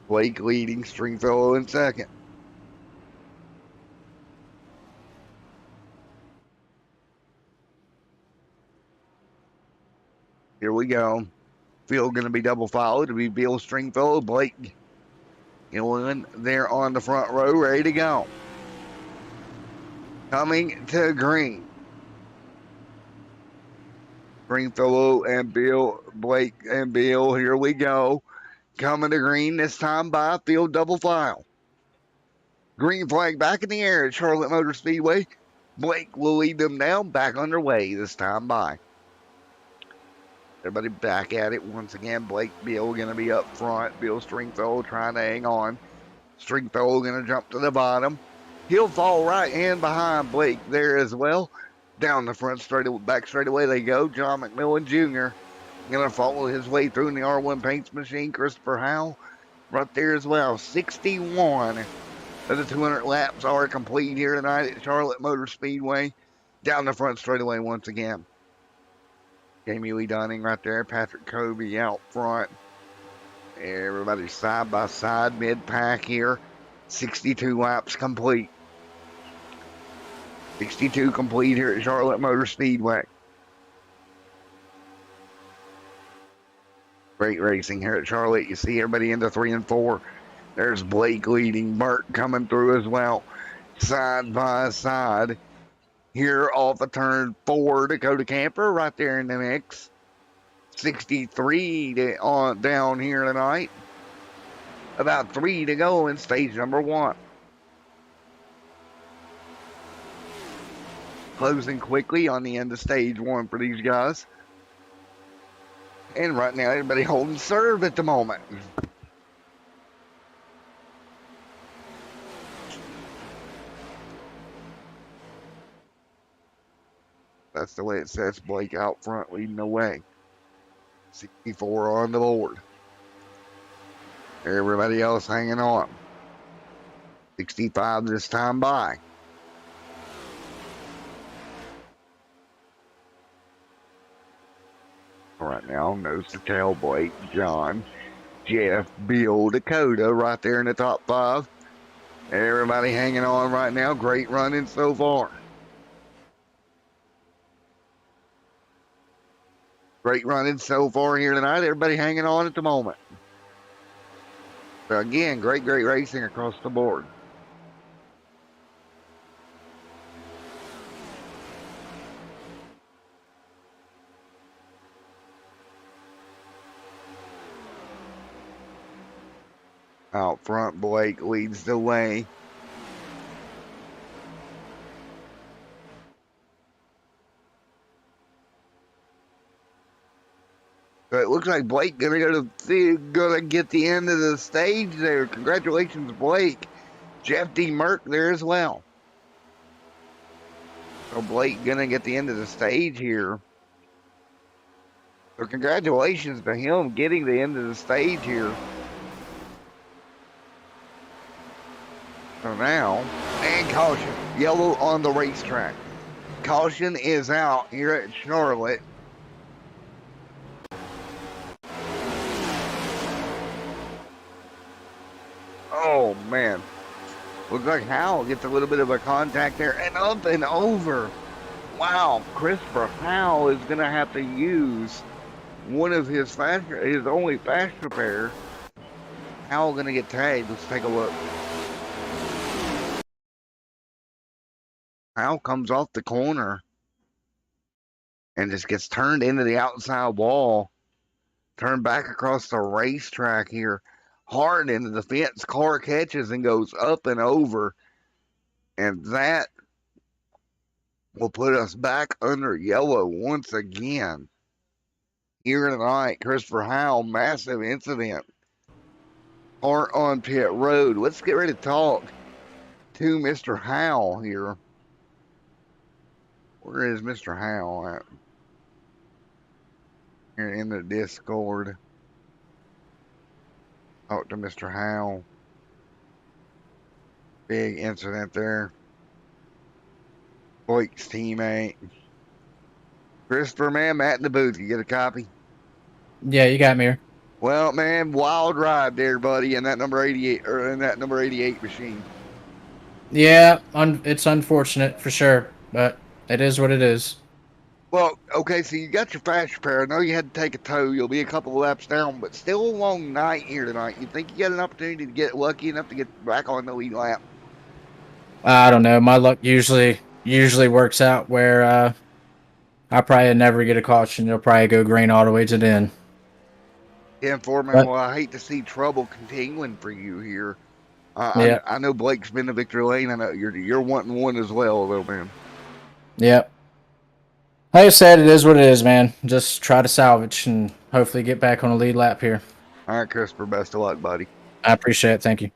Blake leading, Stringfellow in second. Here we go. Field going to be double followed. It'll be Bill Stringfellow, Blake Gillen there on the front row, ready to go. Coming to green. Stringfellow and Bill, Blake and Bill, here we go. Coming to green this time by field double file. Green flag back in the air at Charlotte Motor Speedway. Blake will lead them down, back underway this time by. Everybody back at it once again. Blake, Bill going to be up front. Bill Stringfellow trying to hang on. Stringfellow going to jump to the bottom. He'll fall right in behind Blake there as well. Down the front straight, back straight away they go. John McMillan Jr. going to follow his way through in the R1 Paints machine. Christopher Howell right there as well. 61 of the 200 laps are complete here tonight at Charlotte Motor Speedway. Down the front straightaway once again. Jamie Lee Dunning right there. Patrick Kobe out front. Everybody side by side, mid-pack here. 62 laps complete. 62 complete here at Charlotte Motor Speedway. Great racing here at Charlotte. You see everybody into 3 and 4. There's Blake leading. Burt coming through as well. Side by side. Here off of turn 4, Dakota Camper right there in the mix. 63 down here tonight. About 3 to go in stage number 1. Closing quickly on the end of stage 1 for these guys. And right now, everybody holding serve at the moment. That's the way it sets. Blake out front leading the way. 64 on the board. Everybody else hanging on. 65 this time by. Right now, nose to tail, Blake, John, Jeff, Bill, Dakota right there in the top 5. Everybody hanging on right now. Great running so far. Great running so far here tonight. Everybody hanging on at the moment. So again, great racing across the board. Out front, Blake leads the way. looks like Blake gonna get the end of the stage there. Congratulations, Blake. Jeff D. Merck there as well. So Blake gonna get the end of the stage here. So congratulations to him getting the end of the stage here. So now, and caution, yellow on the racetrack. Caution is out here at Charlotte. Oh man. Looks like Howell gets a little bit of a contact there and up and over. Wow, Christopher Howell is going to have to use one of his only fast repair. Howell going to get tagged. Let's take a look. Howell comes off the corner and just gets turned into the outside wall. Turned back across the racetrack here. Hard into the fence. Car catches and goes up and over. And that will put us back under yellow once again. Here tonight, Christopher Howell, massive incident. Car on pit road. Let's get ready to talk to Mr. Howell here. Where is Mr. Howell at? Here in the Discord. Talk to Mr. Howell. Big incident there. Blake's teammate. Christopher, man, Matt in the booth. You get a copy? Yeah, you got me here. Well, man, wild ride there, buddy, in that number 88 or in that number 88 machine. Yeah, it's unfortunate for sure, but it is what it is. Well, okay, so you got your fast repair. I know you had to take a tow. You'll be a couple of laps down, but still a long night here tonight. You think you got an opportunity to get lucky enough to get back on the lead lap? I don't know. My luck usually works out where I probably never get a caution. You'll probably go green all the way to the end. Yeah, Foreman, well, I hate to see trouble continuing for you here. Yeah. I know Blake's been to victory lane. I know you're wanting one as well, though, man. Yep. Like I said, it is what it is, man. Just try to salvage and hopefully get back on a lead lap here. All right, Christopher, best of luck, buddy. I appreciate it. Thank you.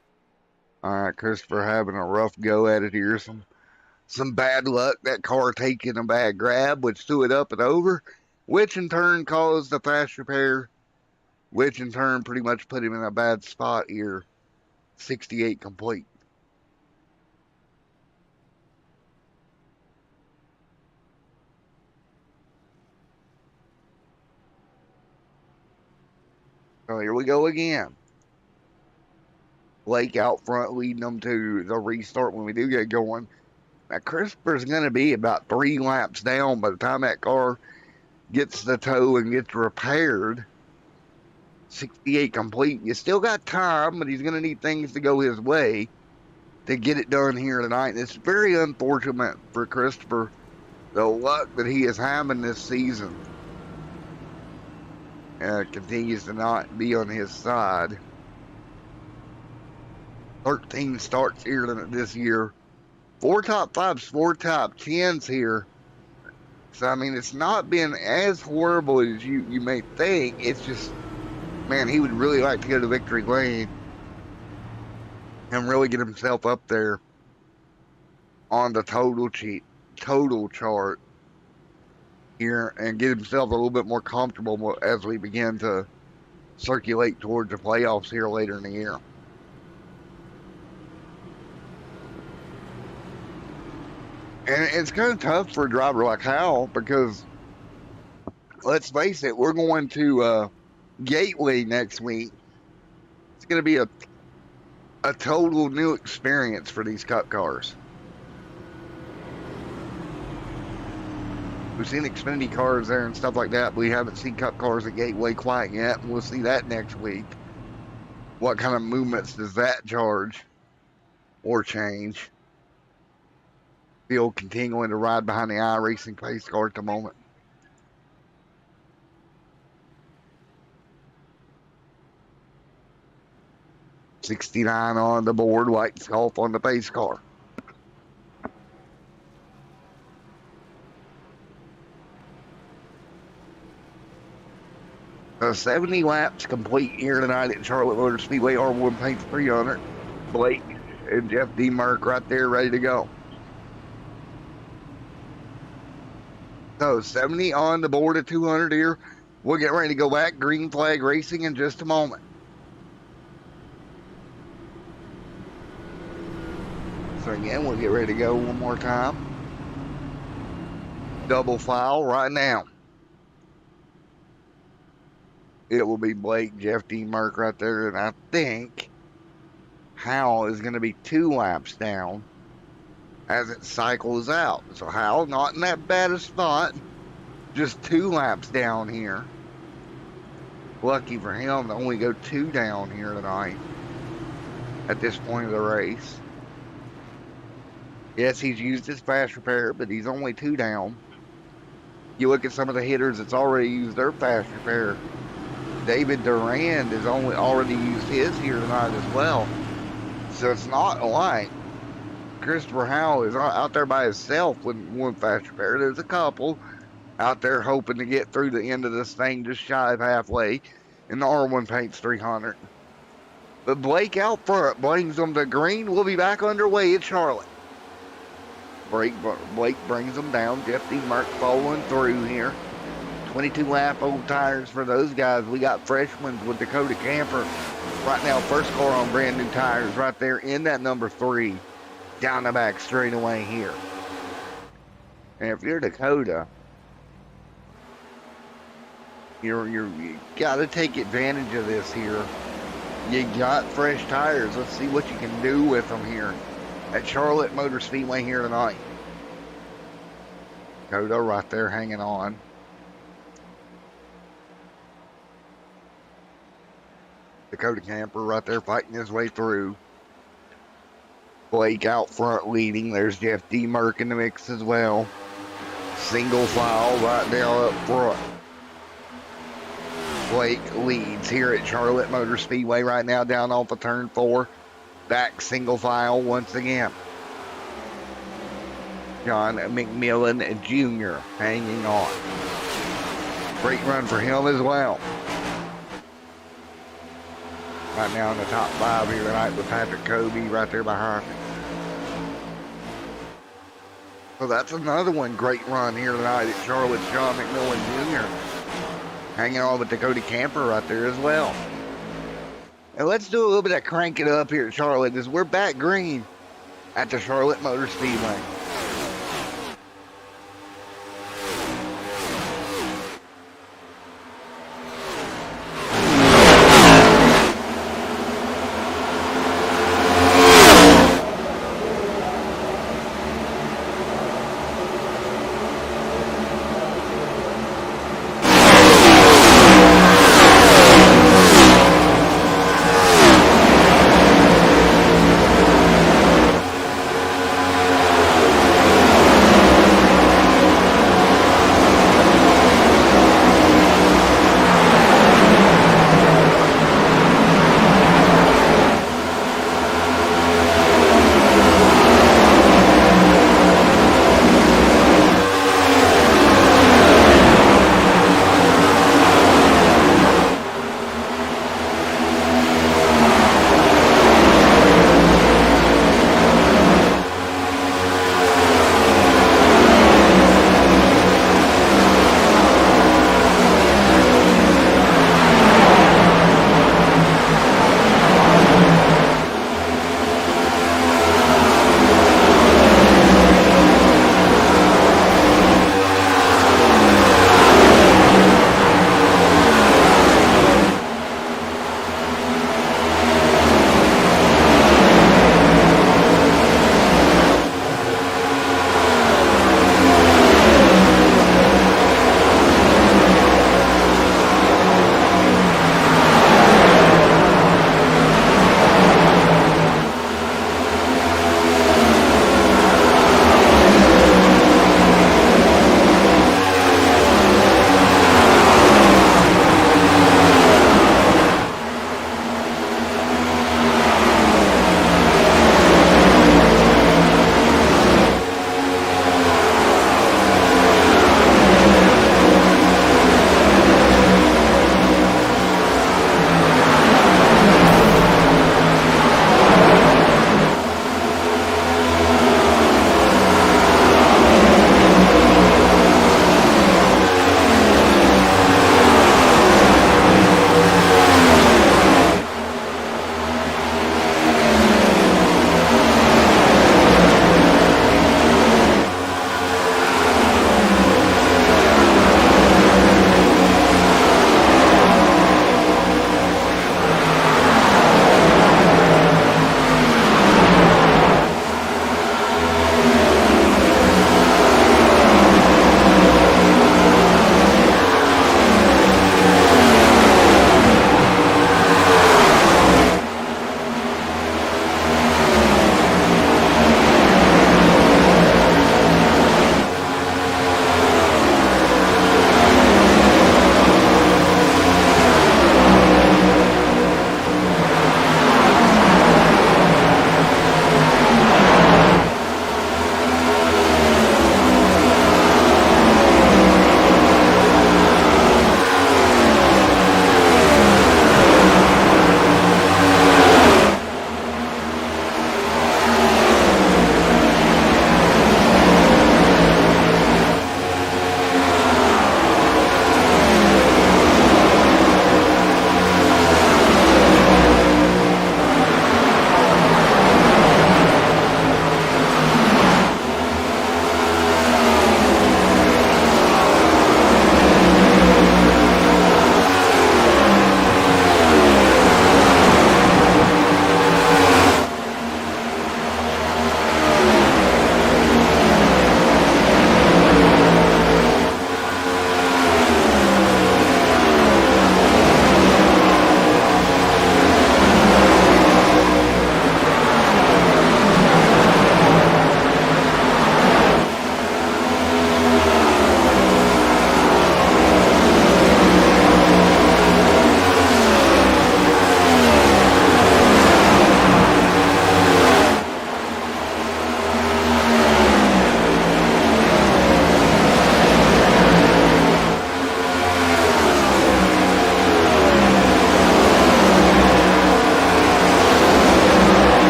All right, Christopher, having a rough go at it here. Some bad luck. That car taking a bad grab, which threw it up and over, which in turn caused the fast repair, which in turn pretty much put him in a bad spot here. 68 complete. So here we go again. Blake out front leading them to the restart when we do get going. Now, Christopher's going to be about 3 laps down by the time that car gets the tow and gets repaired. 68 complete. You still got time, but he's going to need things to go his way to get it done here tonight. And it's very unfortunate for Christopher, the luck that he is having this season. Continues to not be on his side. 13 starts here this year. 4 top 5s, 4 top 10s here. So, I mean, it's not been as horrible as you may think. It's just, man, he would really like to go to victory lane and really get himself up there on the total chart here and get himself a little bit more comfortable as we begin to circulate towards the playoffs here later in the year. And it's kind of tough for a driver like Howell because, let's face it, we're going to Gateway next week. It's going to be a total new experience for these Cup cars. We've seen Xfinity cars there and stuff like that, but we haven't seen Cup cars at Gateway quite yet, and we'll see that next week. What kind of movements does that charge or change? Still continuing to ride behind the iRacing pace car at the moment. $69 on the board, lights off on the pace car. So 70 laps complete here tonight at Charlotte Motor Speedway R1 Paints 300. Blake and Jeff D. Merck right there ready to go. So 70 on the board at 200 here. We'll get ready to go back. Green flag racing in just a moment. So again, we'll get ready to go one more time. Double file right now. It will be Blake, Jeff D. Merck right there, and I think Hal is going to be 2 laps down as it cycles out. So Hal not in that bad a spot, just 2 laps down here. Lucky for him to only go 2 down here tonight at this point of the race. Yes, he's used his fast repair, but he's only 2 down. You look at some of the hitters that's already used their fast repair. David Durand has already used his here tonight as well. So it's not like Christopher Howell is out there by himself with one fast repair. There's a couple out there hoping to get through the end of this thing just shy of halfway in the R1 Paints 300. But Blake out front brings them to green. We'll be back underway at Charlotte. Blake brings them down. Jeff D. Merck following through here. 22 lap old tires for those guys. We got fresh ones with Dakota Camper right now. First car on brand new tires right there in that number 3 down the back straightaway here. And if you're Dakota, you got to take advantage of this here. You got fresh tires. Let's see what you can do with them here at Charlotte Motor Speedway here tonight. Dakota right there hanging on. Dakota Camper right there fighting his way through. Blake out front leading. There's Jeff D. Merck in the mix as well. Single file right now up front. Blake leads here at Charlotte Motor Speedway right now down off of turn 4. Back single file once again. John McMillan Jr. hanging on. Great run for him as well. Right now in the top 5 here tonight with Patrick Kobe right there behind him. So that's another one great run here tonight at Charlotte. John McMillan Jr. hanging on with Dakota Camper right there as well. And let's do a little bit of crank it up here at Charlotte as we're back green at the Charlotte Motor Speedway.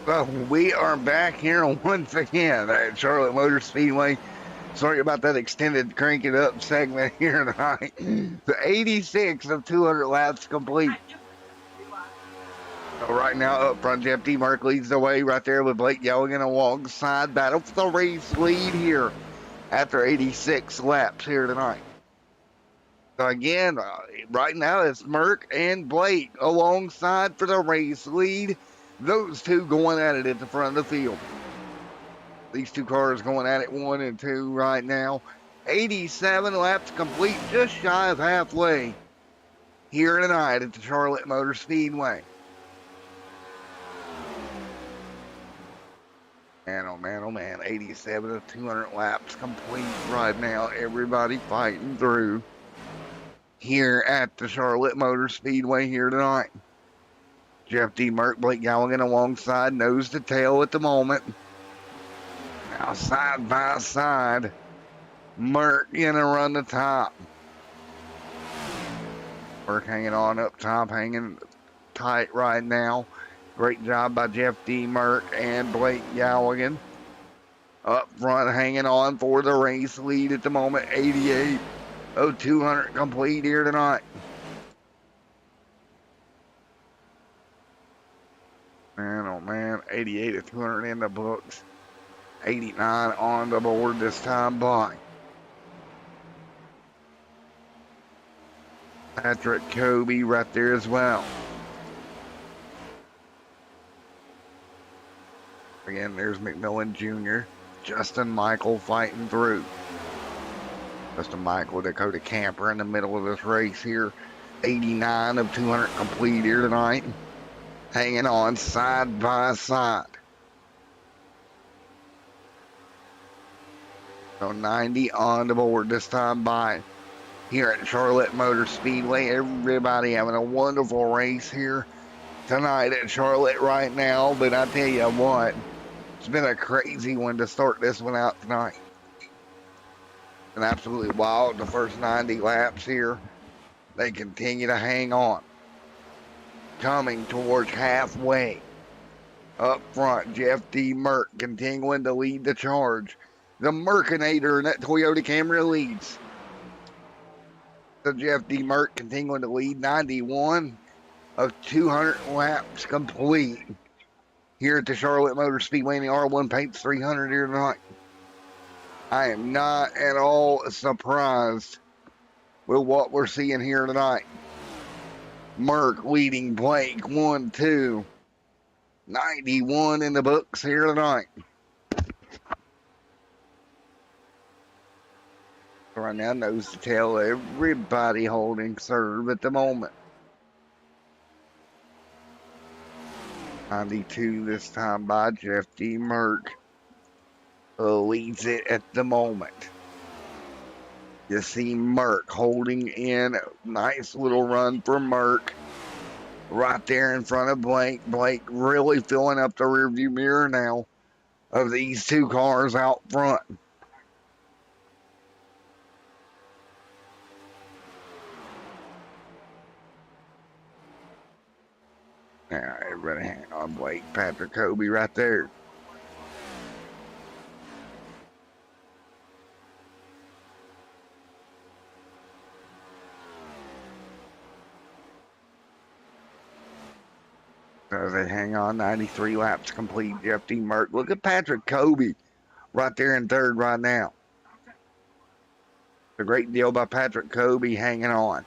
Well, we are back here once again at Charlotte Motor Speedway. Sorry about that extended crank it up segment here tonight. The 86 of 200 laps complete. So right now up front, Jeff D. Mark leads the way right there with Blake Yelligan alongside. Battle for the race lead here after 86 laps here tonight. So again, right now it's Merck and Blake alongside for the race lead. Those two going at it at the front of the field. These two cars going at it 1 and 2 right now. 87 laps complete, just shy of halfway here tonight at the Charlotte Motor Speedway. Man, oh man, oh man, 87 of 200 laps complete right now. Everybody fighting through here at the Charlotte Motor Speedway here tonight. Jeff D. Merck, Blake Galligan alongside, nose to tail at the moment. Now side by side, Merck gonna run the top. Merck hanging on up top, hanging tight right now. Great job by Jeff D. Merck and Blake Galligan. Up front, hanging on for the race lead at the moment. 88 of 200 complete here tonight. Man, oh man, 88 of 200 in the books. 89 on the board this time by Patrick Kobe right there as well. Again, there's McMillan Jr., Justin Michael fighting through. Justin Michael, Dakota Camper in the middle of this race here. 89 of 200 complete here tonight. Hanging on side by side. So 90 on the board this time by here at Charlotte Motor Speedway. Everybody having a wonderful race here tonight at Charlotte right now. But I tell you what, it's been a crazy one to start this one out tonight. And absolutely wild the first 90 laps here. They continue to hang on. Coming towards halfway. Up front, Jeff D. Merck continuing to lead the charge. The Merkinator in that Toyota Camry leads. So Jeff D. Merck continuing to lead. 91 of 200 laps complete here at the Charlotte Motor Speedway in the R1 Paints 300 here tonight. I am not at all surprised with what we're seeing here tonight. Merck leading Blake 1-2. 91 in the books here tonight. Right now, nose to tail, everybody holding serve at the moment. 92 this time by Jeff D. Merck. Leads it at the moment. You see Merck holding in. Nice little run for Merck. Right there in front of Blake. Blake really filling up the rearview mirror now of these two cars out front. Now, everybody hang on Blake. Patrick Kobe right there. So they hang on. 93 laps complete. Jeff D. Merck. Look at Patrick Kobe right there in third right now. A great deal by Patrick Kobe hanging on.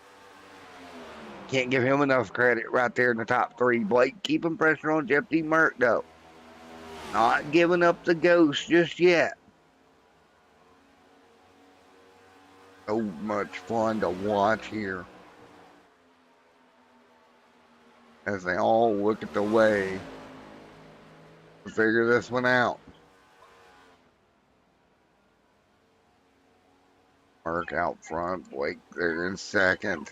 Can't give him enough credit right there in the top three. Blake keeping pressure on Jeff D. Merck, though. Not giving up the ghost just yet. So much fun to watch here. As they all look at the way to figure this one out. Merck out front. Blake there in second.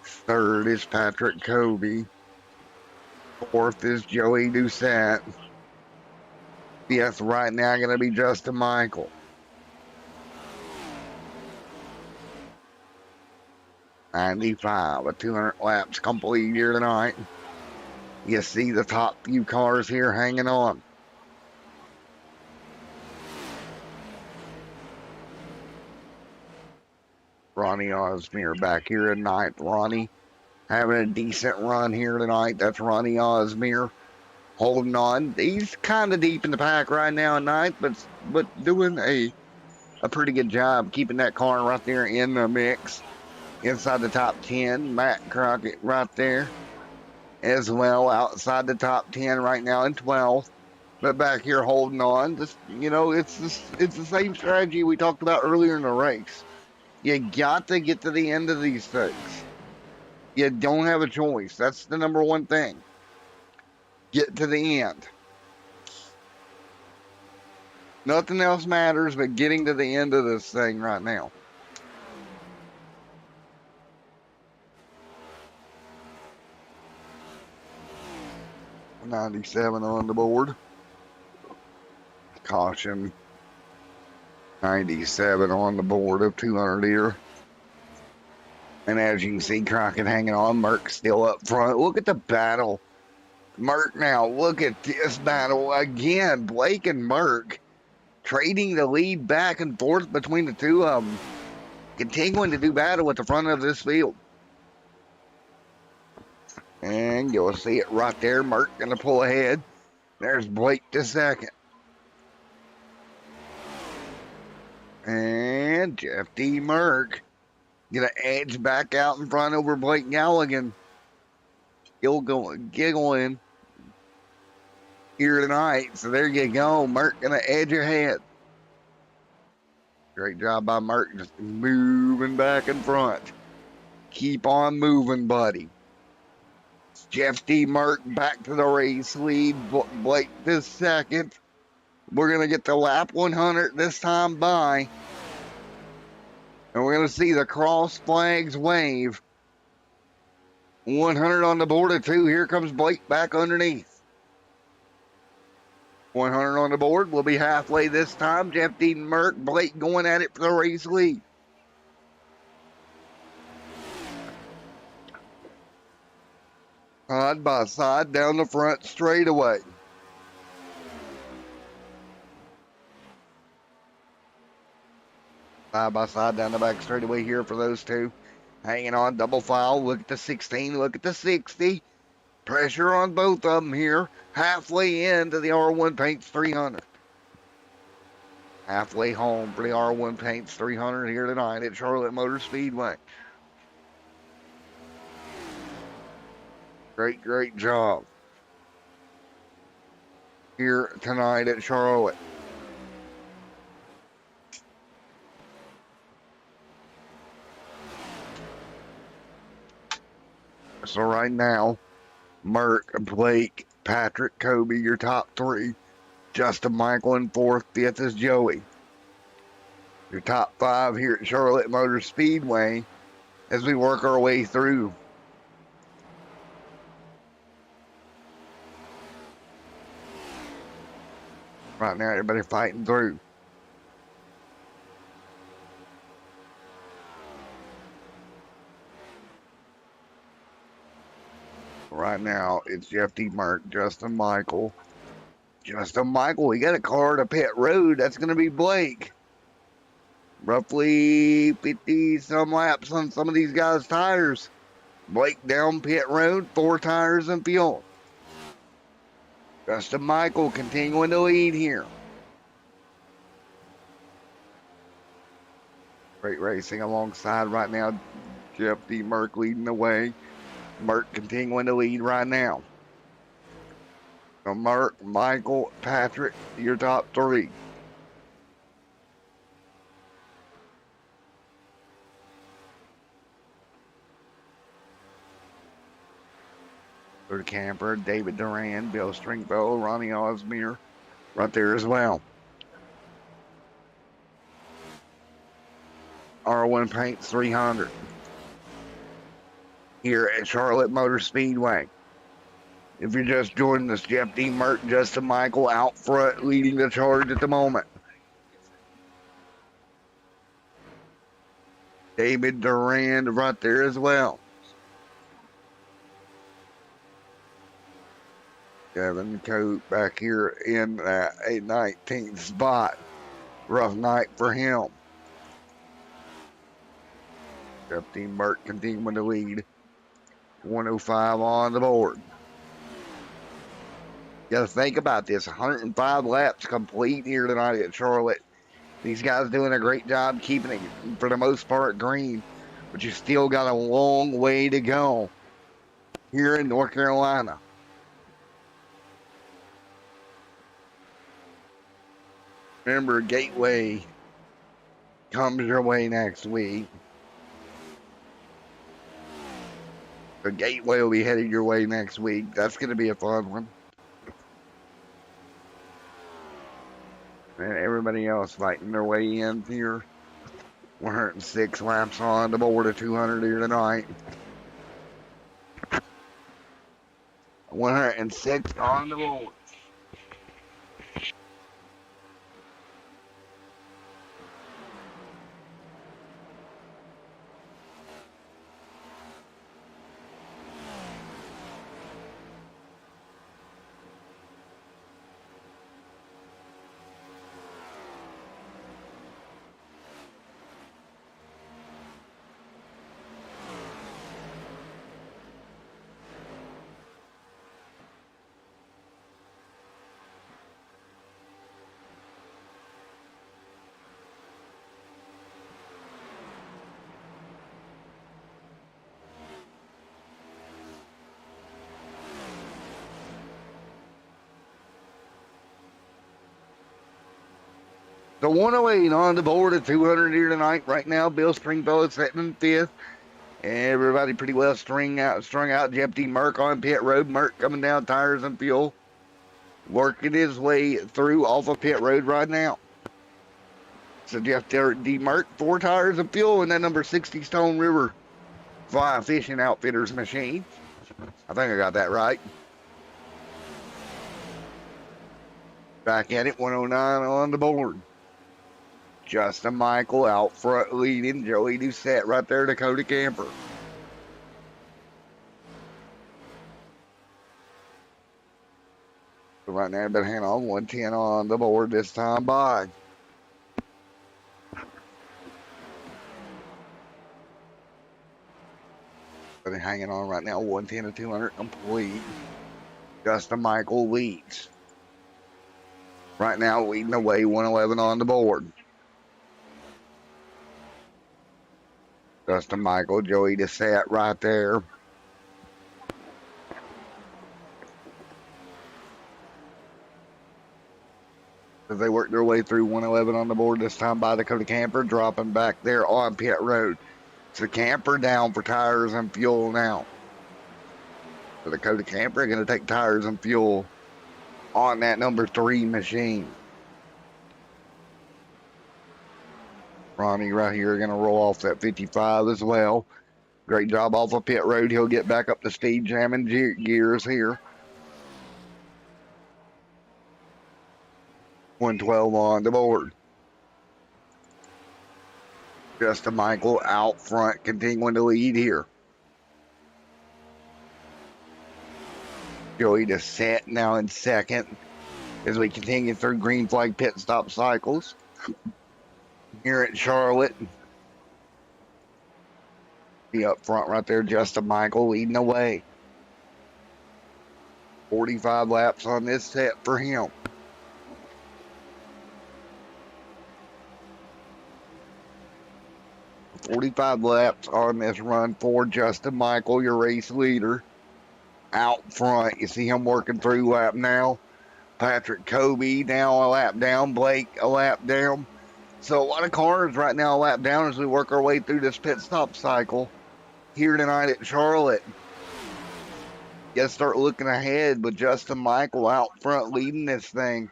Third is Patrick Kobe. Fourth is Joey Doucette. Yes, right now going to be Justin Michael. $95 with 200 laps complete here tonight. You see the top few cars here hanging on. Ronnie Osmere back here in ninth. Ronnie having a decent run here tonight. That's Ronnie Osmere holding on. He's kind of deep in the pack right now in ninth, but doing a pretty good job keeping that car right there in the mix. Inside the top 10, Matt Crockett right there as well, outside the top 10 right now in 12th. But back here holding on. Just, it's the same strategy we talked about earlier in the race. You got to get to the end of these things. You don't have a choice. That's the number one thing. Get to the end. Nothing else matters but getting to the end of this thing right now. $97 on the board. Caution. 97 on the board of 200 here. And as you can see, Crockett hanging on. Merck still up front. Look at the battle. Merck now. Look at this battle again. Blake and Merck trading the lead back and forth between the two of them. Continuing to do battle at the front of this field. And you'll see it right there. Merck going to pull ahead. There's Blake to second. And Jeff D. Merck going to edge back out in front over Blake Galligan. Still giggling here tonight. So there you go. Merck going to edge ahead. Great job by Merck, just moving back in front. Keep on moving, buddy. Jeff D. Merck back to the race lead. Blake this second. We're going to get the lap 100 this time by. And we're going to see the cross flags wave. 100 on the board of 2. Here comes Blake back underneath. 100 on the board. We'll be halfway this time. Jeff D. Merck, Blake going at it for the race lead. Side by side down the front straightaway. Side by side down the back straightaway here for those two. Hanging on double file. Look at the 16. Look at the 60. Pressure on both of them here. Halfway into the R1 Paints 300. Halfway home for the R1 Paints 300 here tonight at Charlotte Motor Speedway. Great job here tonight at Charlotte. So right now, Merck, Blake, Patrick, Kobe, your top 3. Justin Michael in 4th, 5th is Joey. Your top 5 here at Charlotte Motor Speedway as we work our way through. Right now, everybody fighting through. Right now, it's Jeff D. Merck, Justin Michael. Justin Michael, he got a car to pit road. That's going to be Blake. Roughly 50 some laps on some of these guys' tires. Blake down pit road, 4 tires and fuel. Justin Michael continuing to lead here. Great racing alongside right now. Jeff D. Merck leading the way. Merck continuing to lead right now. So Merck, Michael, Patrick, your top 3. Third Camper, David Duran, Bill Stringfellow, Ronnie Osmere, right there as well. R1 Paints 300 here at Charlotte Motor Speedway. If you're just joining us, Jeff D. Merck, Justin Michael out front leading the charge at the moment. David Duran right there as well. Kevin Coate back here in a 19th spot. Rough night for him. Deputy Burke continuing to lead. 105 on the board. You got to think about this. 105 laps complete here tonight at Charlotte. These guys doing a great job keeping it, for the most part, green. But you still got a long way to go here in North Carolina. Remember, Gateway comes your way next week. The Gateway will be headed your way next week. That's going to be a fun one. And everybody else fighting their way in here. 106 laps on the board of 200 here tonight. 106 on the board. The 108 on the board at 200 here tonight. Right now, Bill Stringfellow sitting in fifth. Everybody pretty well strung out. Deputy Merck on pit road. Merck coming down tires and fuel. Working his way through off of pit road right now. So Jeff D. Merck, 4 tires of fuel, and that number 60 Stone River Fly Fishing Outfitters machine. I think I got that right. Back at it, 109 on the board. Justin Michael out front leading. Joey Doucette right there, Dakota Camper. So right now, but hang on, 110 on the board this time by. But they're hanging on right now, 110 to 200 complete. Justin Michael leads. Right now, leading the way, 111 on the board. Justin Michael, Joey Doucette right there. As they work their way through 111 on the board this time by Dakota Camper, dropping back there on pit road. So Camper down for tires and fuel now. So Dakota Camper going to take tires and fuel on that number 3 machine. Ronnie right here going to roll off that 55 as well. Great job off of pit road. He'll get back up to speed, jamming gears here. 112 on the board. Justin Michael out front, continuing to lead here. Joey Doucette now in second as we continue through green flag pit stop cycles here at Charlotte. Be up front right there, Justin Michael leading the way. 45 laps on this set for him. .45 laps on this run for Justin Michael, your race leader. Out front, you see him working through lap now. Patrick Kobe now a lap down. Blake a lap down. So a lot of cars right now a lap down as we work our way through this pit stop cycle here tonight at Charlotte. You got to start looking ahead with Justin Michael out front leading this thing.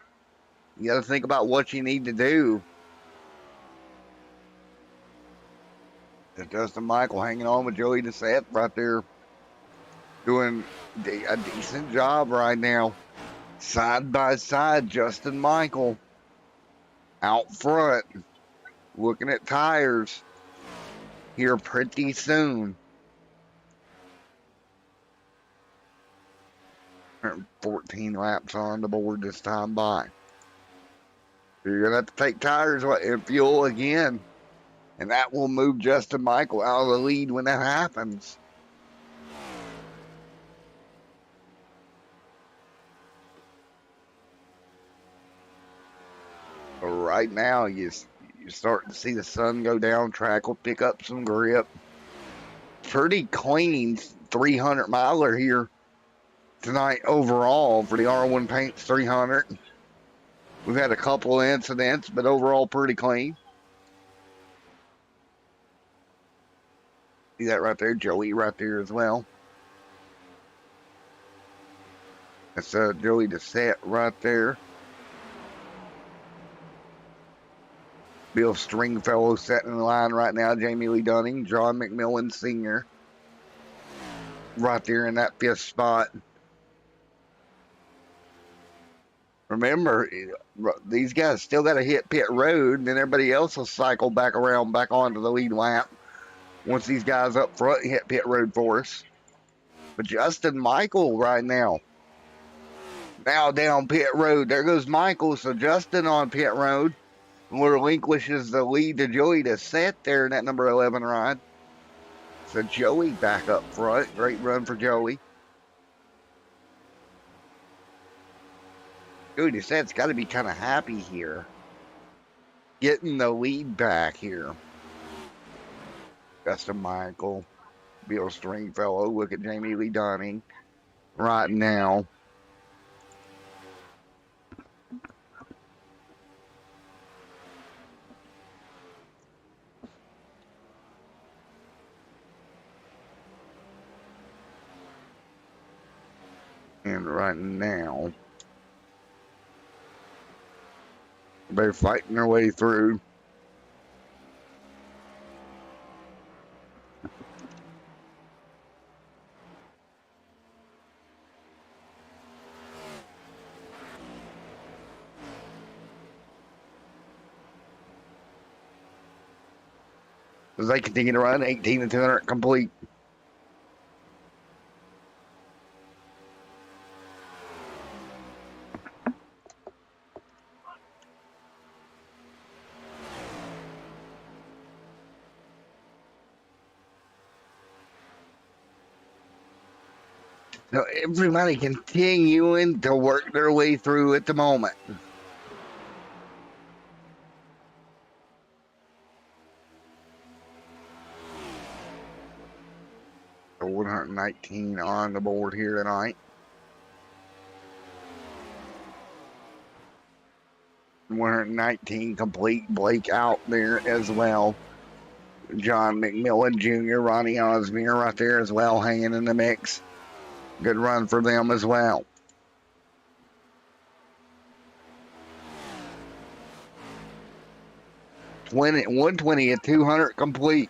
You got to think about what you need to do. And Justin Michael hanging on with Joey Doucette right there, doing a decent job right now. Side by side, Justin Michael out front, looking at tires here pretty soon. 14 laps on the board this time by. You're going to have to take tires and fuel again. And that will move Justin Michael out of the lead when that happens. But right now, you're starting to see the sun go down. Track will pick up some grip. Pretty clean 300 miler here tonight overall for the R1 Paints 300. We've had a couple of incidents, but overall pretty clean. See that right there? Joey right there as well. That's Joey DeSette right there. Bill Stringfellow setting in the line right now. Jamie Lee Dunning, John McMillan Sr. right there in that 5th spot. Remember, these guys still got to hit pit road, and then everybody else will cycle back around, back onto the lead lap once these guys up front hit pit road for us. But Justin Michael right now down pit road. There goes Michael. So Justin on pit road relinquishes the lead to Joey DeSette there in that number 11 ride. So Joey back up front. Great run for Joey. Joey DeSette's got to be kind of happy here, getting the lead back here. Justin Michael, Bill Stringfellow. Look at Jamie Lee Dunning right now. And right now, they're fighting their way through. As they continue to run, 18 to 200 complete. So everybody continuing to work their way through at the moment. So 119 on the board here tonight. 119 complete. Blake out there as well. John McMillan Jr., Ronnie Osmere right there as well, hanging in the mix. Good run for them as well. Twenty 120 at 200 complete.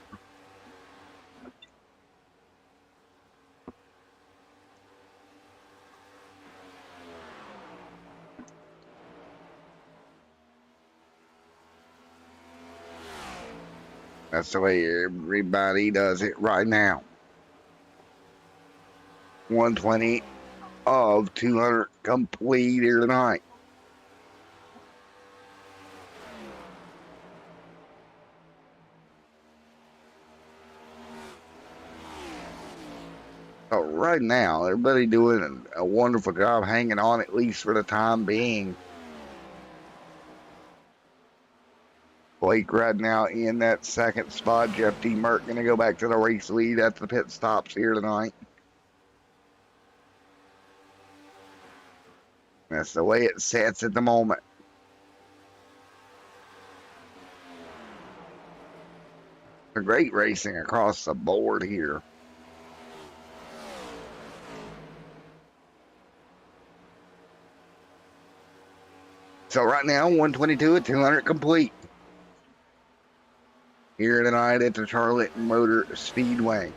That's the way everybody does it right now. 120 of 200 complete here tonight. So right now, everybody doing a wonderful job hanging on, at least for the time being. Blake right now in that 2nd spot. Jeff D. Merck going to go back to the race lead at the pit stops here tonight. That's the way it sets at the moment. A great racing across the board here. So right now, 122 at 200 complete. Here tonight at the Charlotte Motor Speedway.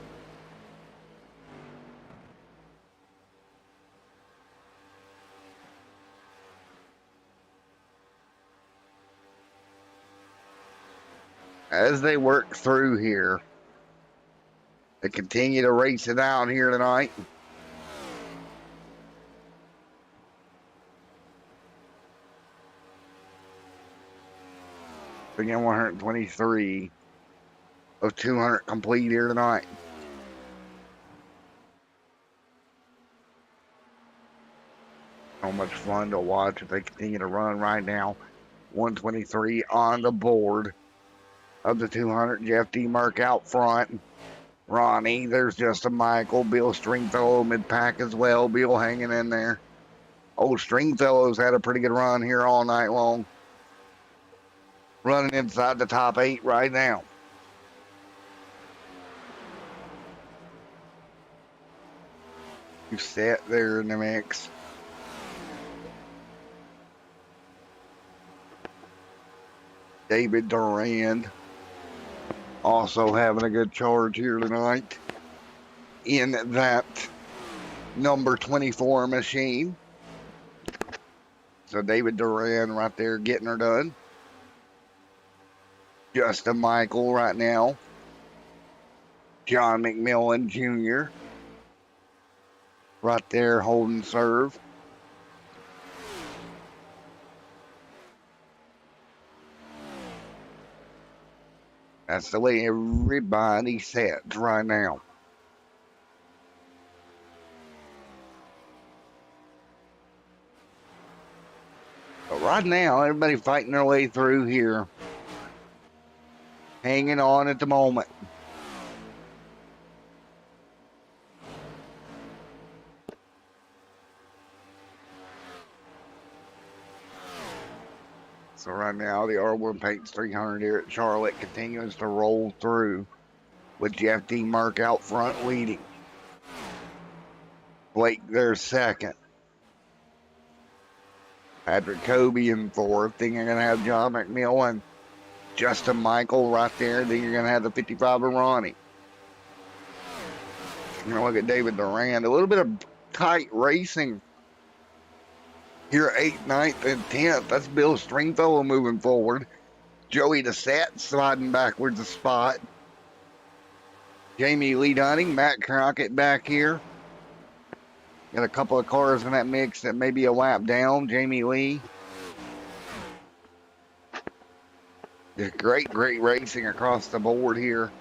As they work through here, they continue to race it out here tonight. Again, 123 of 200 complete here tonight. So much fun to watch if they continue to run right now. 123 on the board of the 200. Jeff D. Merck out front. Ronnie, there's Justin Michael. Bill Stringfellow mid-pack as well. Bill hanging in there. Old Stringfellow's had a pretty good run here all night long. Running inside the top 8 right now. You set there in the mix. David Durand also having a good charge here tonight in that number 24 machine. So David Durand right there getting her done. Justin Michael right now. John McMillan Jr. right there holding serve. That's the way everybody sets right now. But right now, everybody fighting their way through here. Hanging on at the moment. So right now, the R1 Paints 300 here at Charlotte continues to roll through with Jeff D. Merck out front leading. Blake there second. Patrick Kobe in fourth. Then you're going to have John McMillan, Justin Michael right there. Then you're going to have the 55 of Ronnie. You're going to look at David Durand. A little bit of tight racing here, 8th, 9th, and 10th. That's Bill Stringfellow moving forward. Joey DeSette sliding backwards a spot. Jamie Lee Dunning, Matt Crockett back here. Got a couple of cars in that mix that may be a lap down. Jamie Lee. Just great racing across the board here.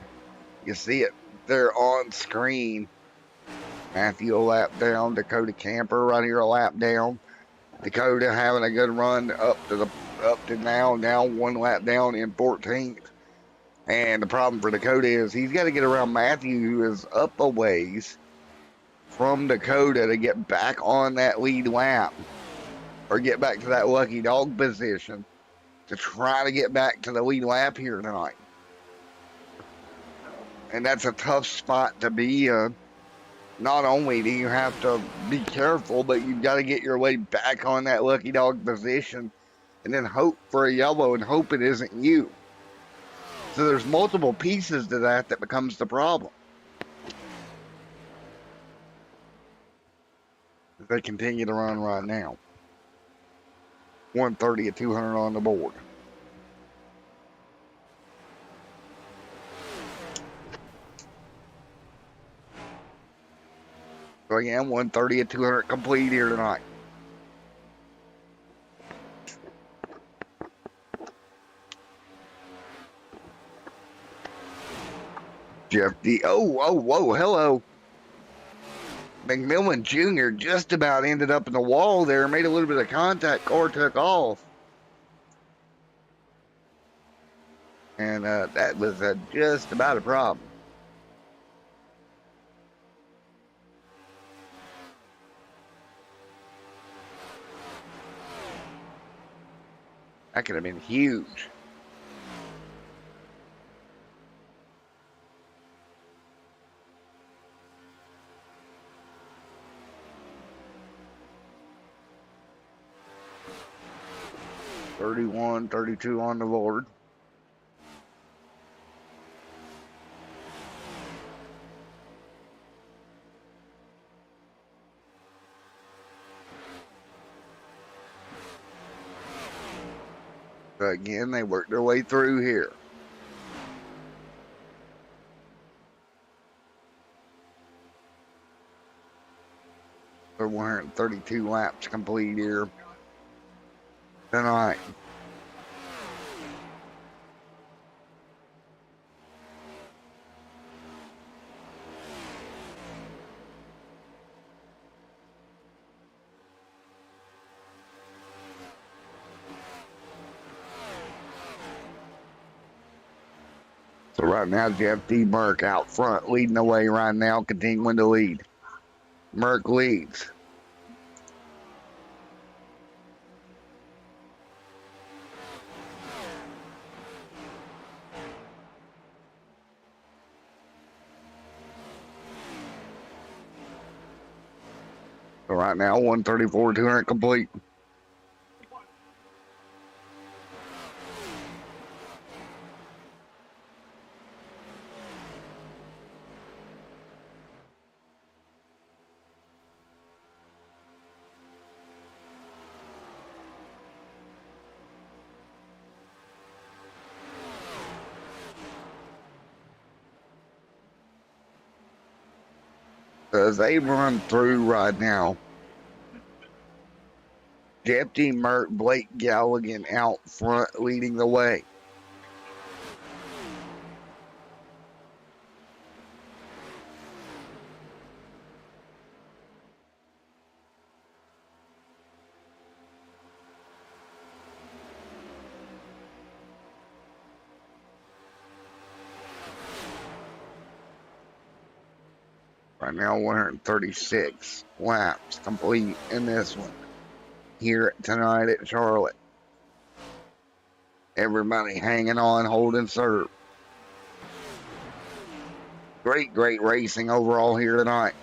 You see it there on screen. Matthew a lap down. Dakota Camper right here a lap down. Dakota having a good run up to now 1 lap down in 14th. And the problem for Dakota is he's got to get around Matthew, who is up a ways from Dakota to get back on that lead lap or get back to that lucky dog position to try to get back to the lead lap here tonight. And that's a tough spot to be in. Not only do you have to be careful, but you've got to get your way back on that lucky dog position and then hope for a yellow and hope it isn't you. So there's multiple pieces to that becomes the problem. They continue to run right now. 130 at 200 on the board. So again, 130 at 200 complete here tonight. Jeff D. Whoa, hello. McMillan Jr. just about ended up in the wall there, made a little bit of contact, car took off. And that was just about a problem. That could have been huge. $31, $32 on the board. But again, they worked their way through here. For 132 laps complete here tonight. So right now, Jeff D. Merck out front, leading the way right now, continuing to lead. Merck leads. So right now, 134, 200 complete. As they run through right now, Jeff D. Merck, Blake Galligan out front leading the way. Right now, 136 laps complete in this one here tonight at Charlotte. Everybody hanging on, holding serve. Great racing overall here tonight.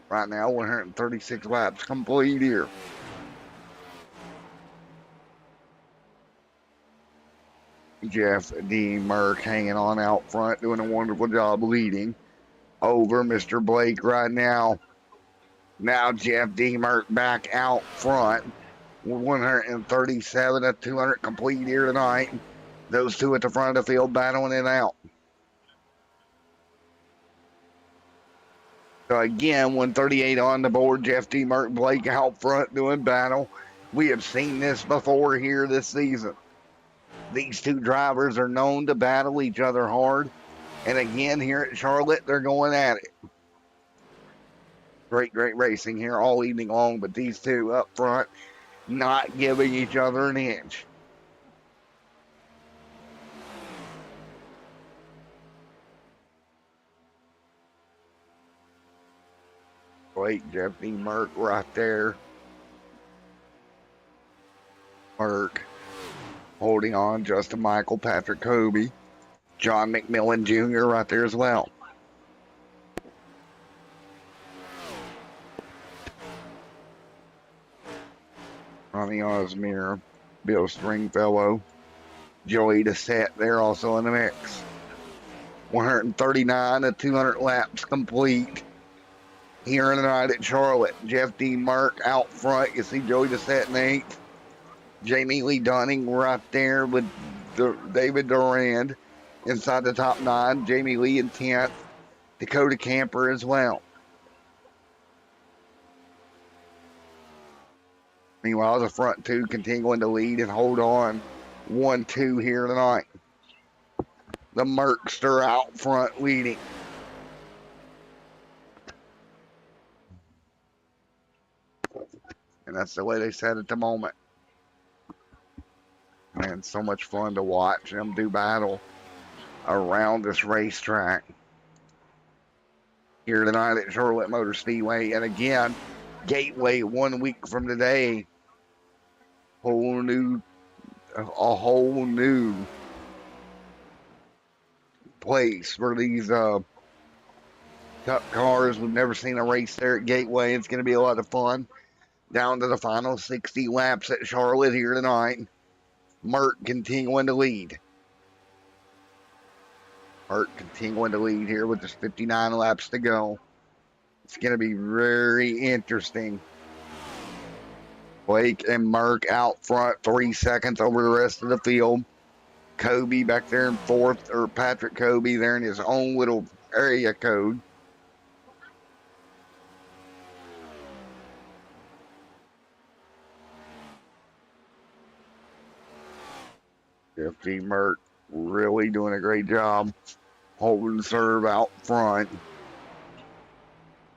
Right now, 136 laps complete here. Jeff D. Merck hanging on out front, doing a wonderful job leading over Mr. Blake right now. Now Jeff D. Merck back out front. 137 to 200 complete here tonight. Those two at the front of the field battling it out. So again, 138 on the board. Jeff D. Merck, Blake out front doing battle. We have seen this before here this season. These two drivers are known to battle each other hard. And again, here at Charlotte, they're going at it. Great racing here all evening long, but these two up front not giving each other an inch. Blake, Jeff D. Merck right there. Merck holding on. Justin Michael, Patrick Kobe, John McMillan Jr. right there as well. Ronnie Osmere, Bill Stringfellow, Joey Dissett there also in the mix. 139 to 200 laps complete here tonight at Charlotte. Jeff D. Merck out front. You see Joey Dissett in 8th. Jamie Lee Dunning right there with David Durand inside the top 9. Jamie Lee in 10th. Dakota Camper as well. Meanwhile, the front two continuing to lead and hold on. 1-2 here tonight. The Merckster out front leading. And that's the way they said at the moment. Man, so much fun to watch them do battle around this racetrack here tonight at Charlotte Motor Speedway. And again, Gateway 1 week from today. A whole new place for these Cup cars. We've never seen a race there at Gateway. It's going to be a lot of fun. Down to the final 60 laps at Charlotte here tonight. Merck continuing to lead. Merck continuing to lead here with just 59 laps to go. It's going to be very interesting. Blake and Merck out front, 3 seconds over the rest of the field. Kobe back there in 4th, or Patrick Kobe there in his own little area code. Jeff D. Merck really doing a great job holding serve out front.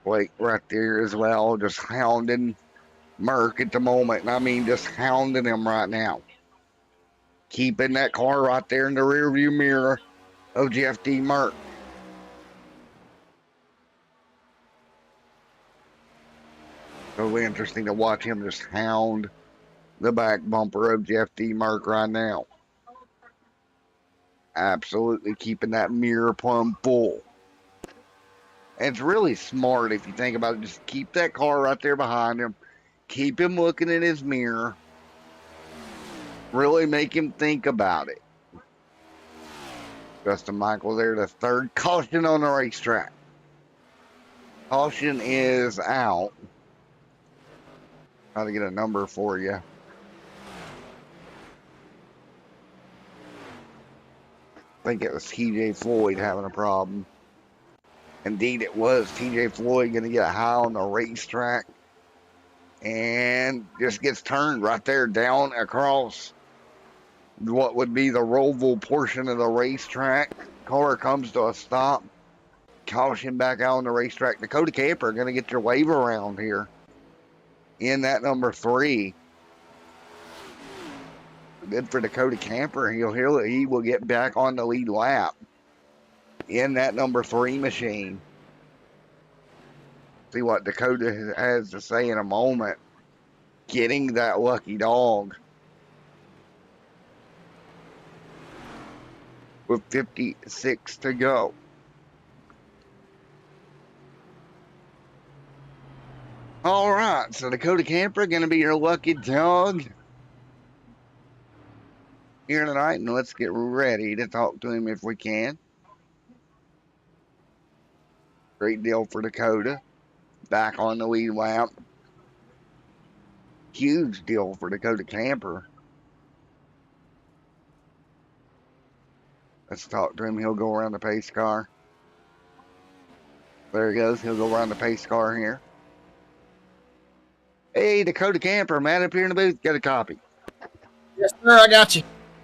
Blake right there as well, just hounding Merck at the moment. And I mean, just hounding him right now. Keeping that car right there in the rearview mirror of Jeff D. Merck. So interesting to watch him just hound the back bumper of Jeff D. Merck right now. Absolutely keeping that mirror plumb full. And it's really smart if you think about it. Just keep that car right there behind him. Keep him looking in his mirror. Really make him think about it. Justin Michael there, the third caution on the racetrack. Caution is out. Try to get a number for you. I think it was TJ Floyd having a problem. Indeed, it was TJ Floyd going to get a high on the racetrack. And just gets turned right there down across what would be the Roval portion of the racetrack. Car comes to a stop. Caution back out on the racetrack. Dakota Camper going to get your wave around here in that number 3. Good for Dakota Camper. He will get back on the lead lap in that number 3 machine. See what Dakota has to say in a moment. Getting that lucky dog. With 56 to go. All right, so Dakota Camper going to be your lucky dog here tonight, and let's get ready to talk to him if we can. Great deal for Dakota. Back on the lead lap. Huge deal for Dakota Camper. Let's talk to him. He'll go around the pace car. There he goes. He'll go around the pace car here. Hey, Dakota Camper, man, up here in the booth. Got a copy. Yes, sir. I got you.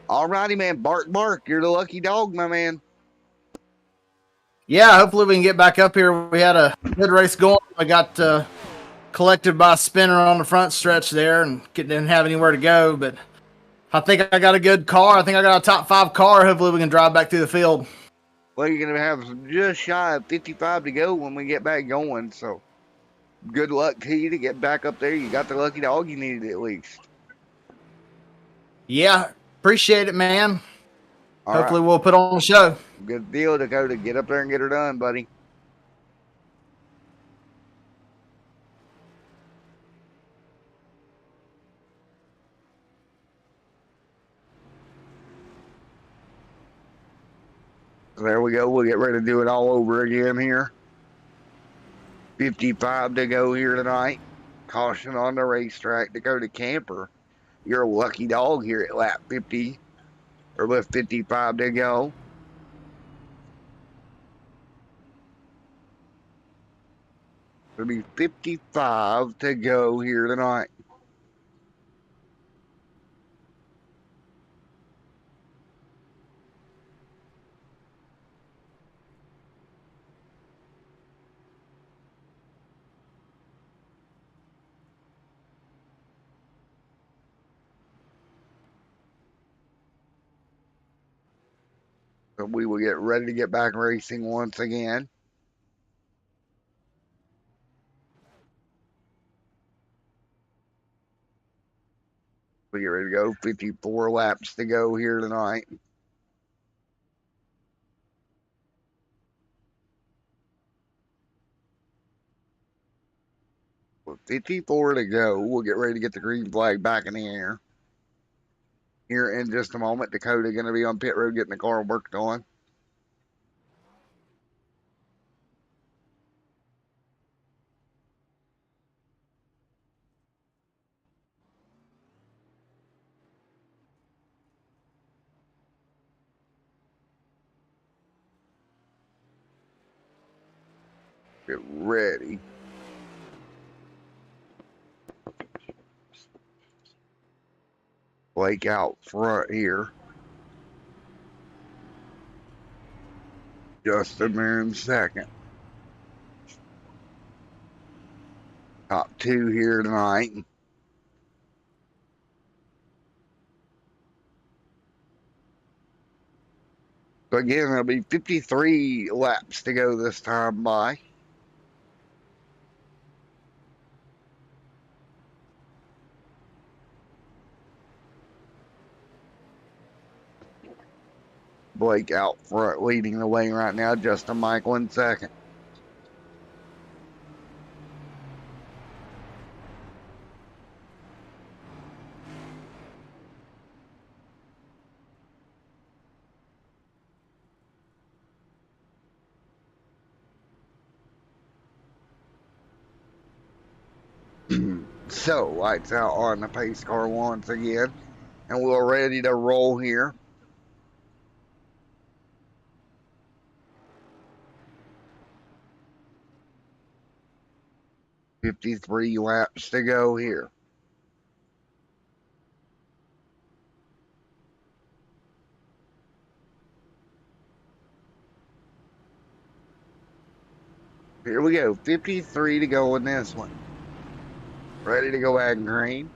All righty, man. Bark, bark. You're the lucky dog, my man. Yeah, hopefully we can get back up here. We had a good race going. I got collected by a spinner on the front stretch there and didn't have anywhere to go, but I think I got a good car. I think I got a top 5 car. Hopefully we can drive back through the field. Well, you're going to have just shy of 55 to go when we get back going, so good luck to you to get back up there. You got the lucky dog you needed at least. Yeah, appreciate it, man. All hopefully right. We'll put on the show. Good deal, Dakota. Get up there and get her done, buddy. There we go. We'll get ready to do it all over again here. 55 to go here tonight. Caution on the racetrack. Dakota Camper, you're a lucky dog here at lap 50, or with 55 to go. It'll be 55 to go here tonight. So we will get ready to get back racing once again. We get ready to go. 54 laps to go here tonight. With 54 to go, we'll get ready to get the green flag back in the air. Here in just a moment, Dakota going to be on pit road getting the car worked on. Get ready. Blake out front here. Justin there in second. Top 2 here tonight. So again, there'll be 53 laps to go this time by. Blake out front leading the way right now. Justin Michael in second. So, lights out on the pace car once again. And we're ready to roll here. "53 laps to go here. Here we go. 53 to go in this one. Ready to go at green.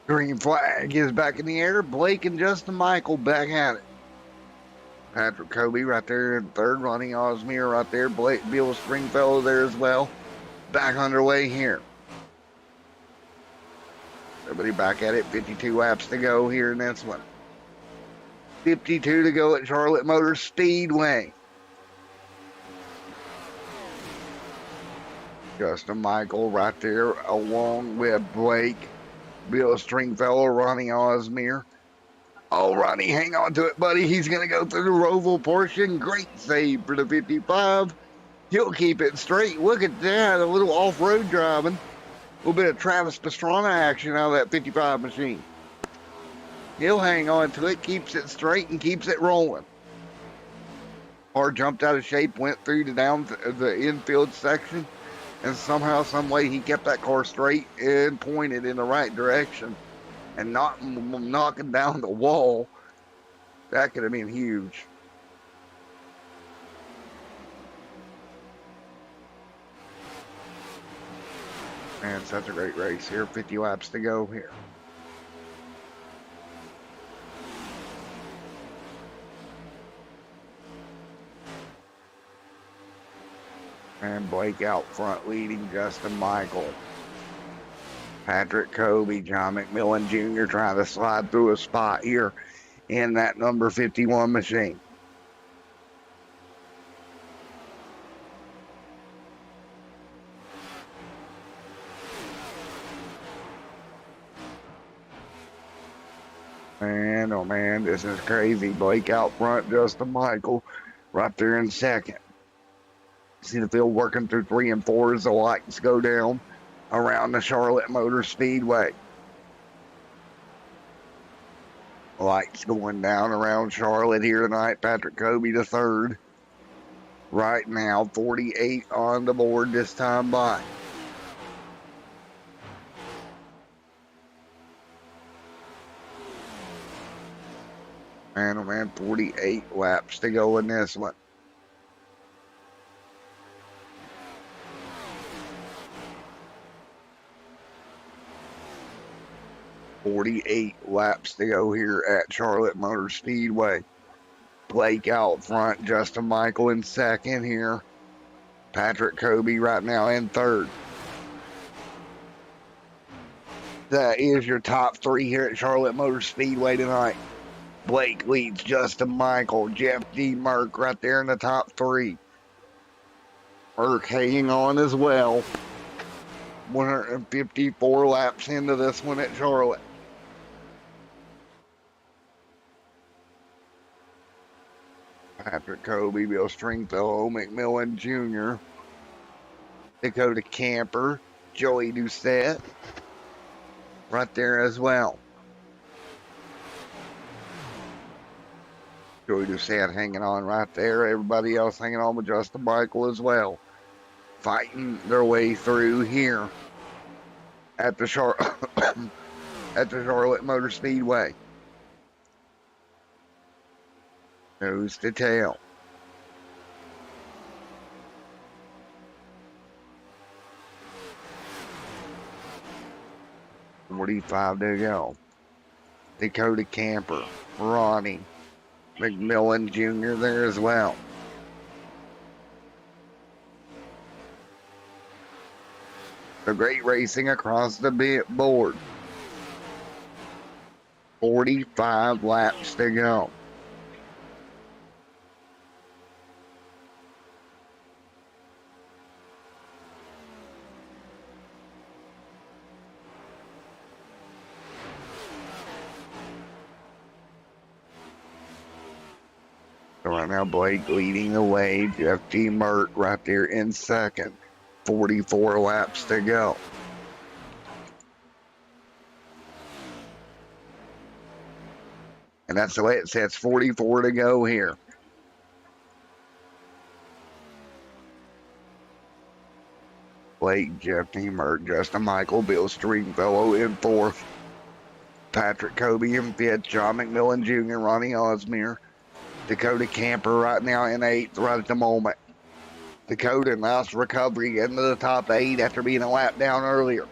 Green flag is back in the air. Blake and Justin Michael back at it. Patrick Kobe right there in third. Ronnie Osmere right there. Blake Bill Stringfellow there as well. Back underway here. Everybody back at it. 52 laps to go here in this one. 52 to go at Charlotte Motor Speedway. Justin Michael right there along with Blake, Bill Stringfellow, Ronnie Osmere. Oh, Ronnie, hang on to it, buddy. He's going to go through the Roval portion. Great save for the 55. He'll keep it straight. Look at that. A little off-road driving. A little bit of Travis Pastrana action out of that 55 machine. He'll hang on to it, keeps it straight, and keeps it rolling. Car jumped out of shape, went through the infield section, and somehow, some way, he kept that car straight and pointed in the right direction and not knocking down the wall. That could have been huge. Man, such a great race here. 50 laps to go here. And Blake out front leading Justin Michael. Patrick Kobe, John McMillan Jr. trying to slide through a spot here in that number 51 machine. Man, oh man, this is crazy. Blake out front, Justin Michael right there in second. See the field working through 3 and 4 as the lights go down around the Charlotte Motor Speedway. Lights going down around Charlotte here tonight. Patrick Kobe the third. Right now, 48 on the board this time by. Man, oh man, 48 laps to go in this one. "48 laps to go here at Charlotte Motor Speedway. Blake out front, Justin Michael in second here. Patrick Kobe right now in third. That is your top 3 here at Charlotte Motor Speedway tonight. Blake leads Justin Michael, Jeff D. Merck right there in the top 3. Merck hanging on as well. 154 laps into this one at Charlotte. Patrick Kobe, Bill Stringfellow, McMillan Jr., Dakota Camper, Joey Doucette, right there as well. Joey Doucette hanging on right there. Everybody else hanging on with Justin Michael as well. Fighting their way through here at the at the Charlotte Motor Speedway. Nose to tail. $45 to go. Dakota Camper, Ronnie McMillan Jr. there as well. The great racing across the board. 45 laps to go. So right now, Blake leading the way. Jeff G. Mert right there in second. 44 laps to go. And that's the way it sets. 44 to go here. Blake, Jeff G. Mert, Justin Michael, Bill Stringfellow in fourth. Patrick Kobe in fifth. John McMillan Jr., Ronnie Osmere. Dakota Camper right now in eighth right at the moment. Dakota, nice recovery into the top 8 after being a lap down earlier.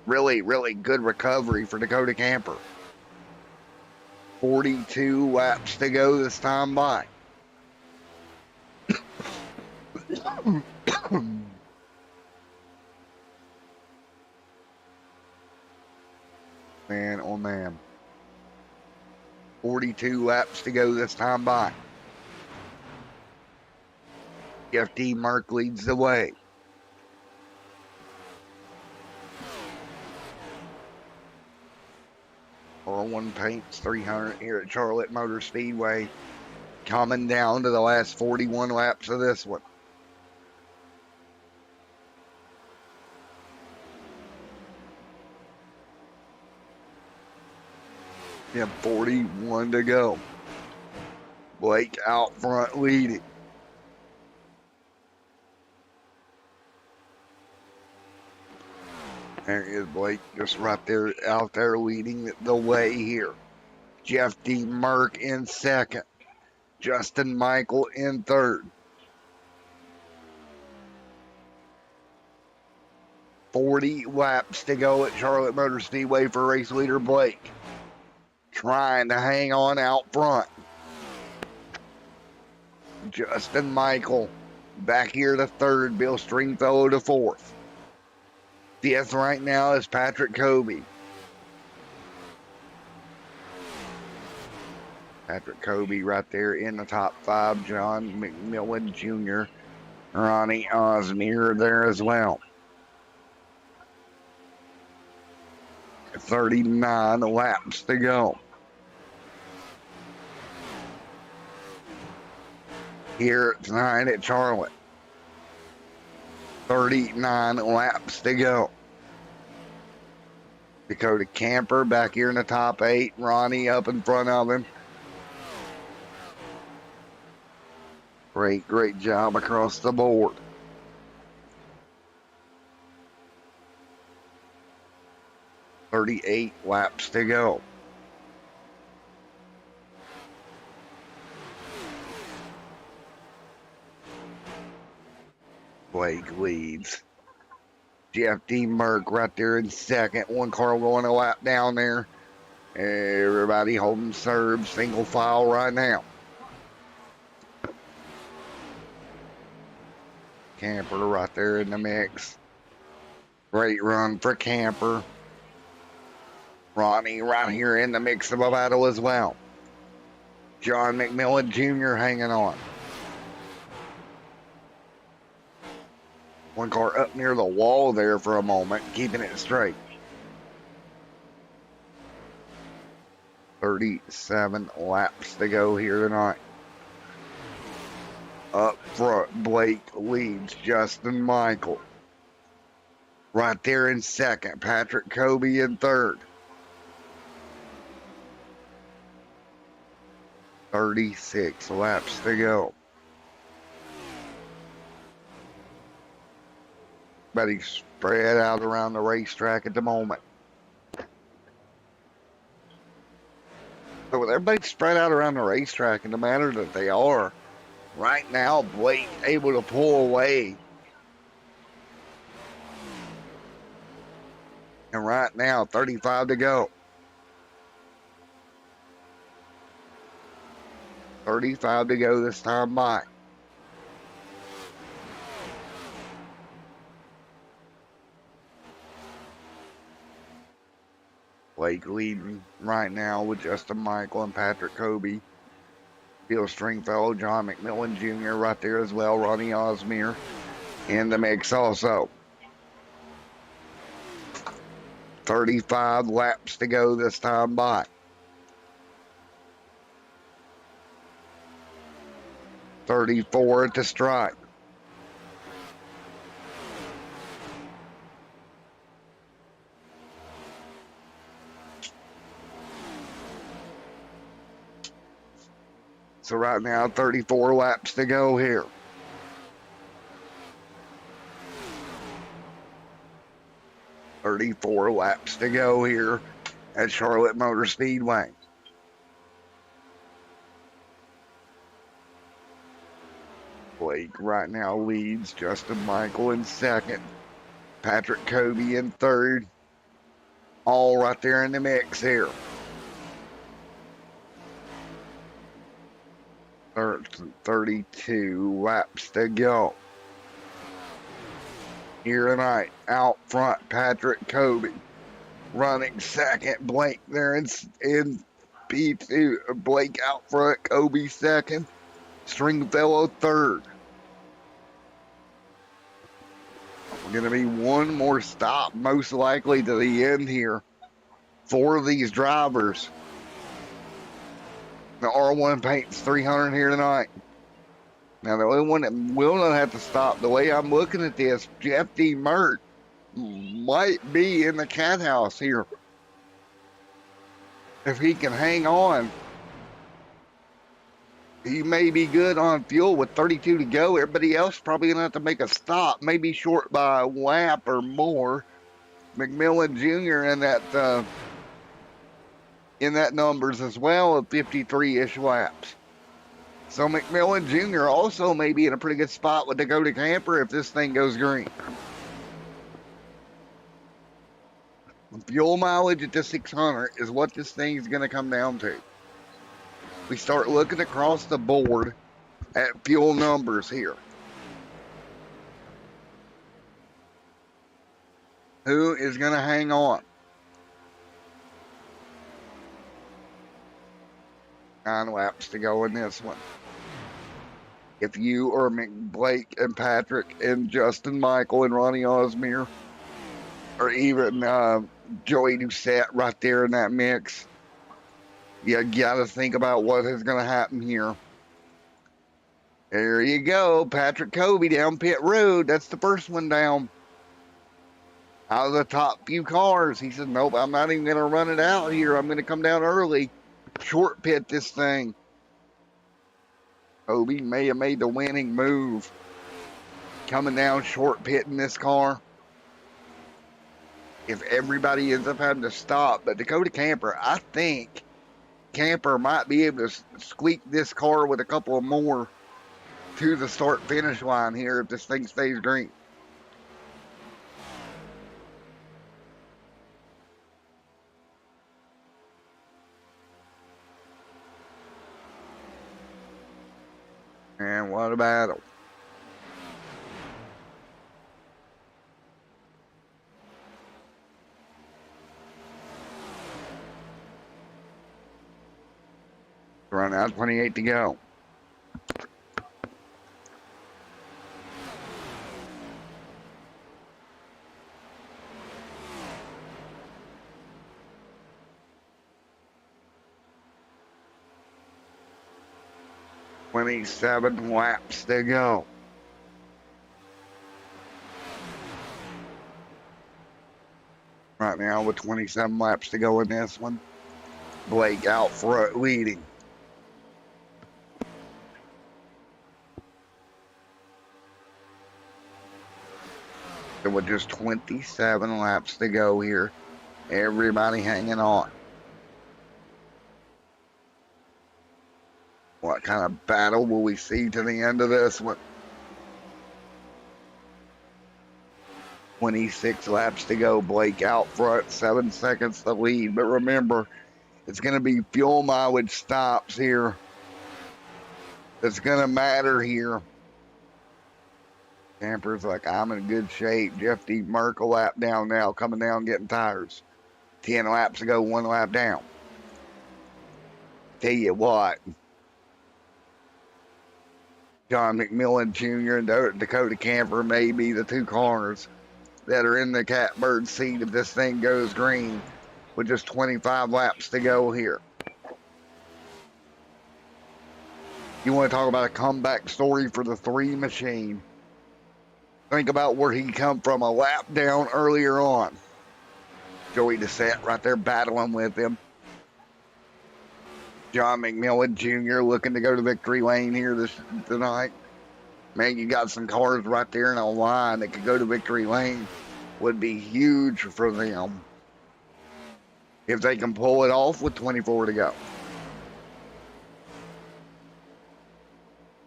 Really, really good recovery for Dakota Camper. 42 laps to go this time by. Man, oh man. 42 laps to go this time by. Jeff D. Mark leads the way. R1 Paints 300 here at Charlotte Motor Speedway. Coming down to the last 41 laps of this one. Yeah, 41 to go. Blake out front leading. There is Blake just right there out there leading the way here. Jeff D. Merck in second. Justin Michael in third. 40 laps to go at Charlotte Motor Speedway for race leader Blake. Trying to hang on out front. Justin Michael back here to third. Bill Stringfellow to fourth. Fifth right now is Patrick Kobe. Patrick Kobe right there in the top 5. John McMillan Jr. Ronnie Osmere there as well. 39 laps to go. Here tonight at Charlotte. 39 laps to go. Dakota Camper back here in the top 8. Ronnie up in front of him. Great job across the board. $38 laps to go. Blake leads. Jeff D. Merck right there in second. One car going a lap down there. Everybody holding serve, single file right now. Camper right there in the mix. Great run for Camper. Ronnie right here in the mix of a battle as well. John McMillan Jr. hanging on. One car up near the wall there for a moment, keeping it straight. 37 laps to go here tonight. Up front, Blake leads Justin Michael. Right there in second, Patrick Kobe in third. 36 laps to go. But he's spread out around the racetrack at the moment. So with everybody spread out around the racetrack in the manner that they are, right now Blake able to pull away. And right now, 35 to go. 35 to go this time by. Blake leading right now with Justin Michael and Patrick Kobe. Phil Stringfellow, John McMillan Jr. right there as well. Ronnie Osmere in the mix also. 35 laps to go this time by. .34 at the strike. So right now, 34 laps to go here. .34 laps to go here at Charlotte Motor Speedway. Blake right now leads. Justin Michael in second. Patrick Kobe in third. All right there in the mix here. 32 laps to go. Here tonight, out front, Patrick Kobe running second. Blake there in P2. Blake out front, Kobe second. Stringfellow third. Going to be one more stop, most likely to the end here for these drivers. The R1 Paints 300 here tonight. Now, the only one that will not have to stop, the way I'm looking at this, Jeff D. Mert might be in the cat house here. If he can hang on, he may be good on fuel with 32 to go. Everybody else probably going to have to make a stop, maybe short by a lap or more. McMillan Jr. in that numbers as well of 53-ish laps. So McMillan Jr. also may be in a pretty good spot with Dakota Camper if this thing goes green. Fuel mileage at the 600 is what this thing is going to come down to. We start looking across the board at fuel numbers here. Who is going to hang on? 9 laps to go in this one. If you or Blake and Patrick and Justin Michael and Ronnie Osmere, or even Joey Doucette right there in that mix, you got to think about what is going to happen here. There you go. Patrick Kobe down pit road. That's the first one down. Out of the top few cars. He said, nope, I'm not even going to run it out here. I'm going to come down early. Short pit this thing. Kobe may have made the winning move. Coming down short pit in this car. If everybody ends up having to stop. But Dakota Camper, I think Camper might be able to squeak this car with a couple of more to the start finish line here if this thing stays green. And what a battle. Run out 28 to go. .27 laps to go. Right now with 27 laps to go in this one. Blake out front leading. So with just 27 laps to go here, everybody hanging on. What kind of battle will we see to the end of this one? 26 laps to go. Blake out front, 7 seconds to lead. But remember, it's going to be fuel mileage stops here that's going to matter here. Camper's like, I'm in good shape. Jeff D. Merkel lap down now, coming down, getting tires. 10 laps to go, 1 lap down. Tell you what, John McMillan Jr. and Dakota Camper may be the 2 cars that are in the catbird seat if this thing goes green with just 25 laps to go here. You want to talk about a comeback story for the 3 machine? Think about where he come from, a lap down earlier on. Joey DeSette right there battling with him. John McMillan Jr. looking to go to victory lane here tonight. Man, you got some cars right there in a line that could go to victory lane. Would be huge for them if they can pull it off with 24 to go.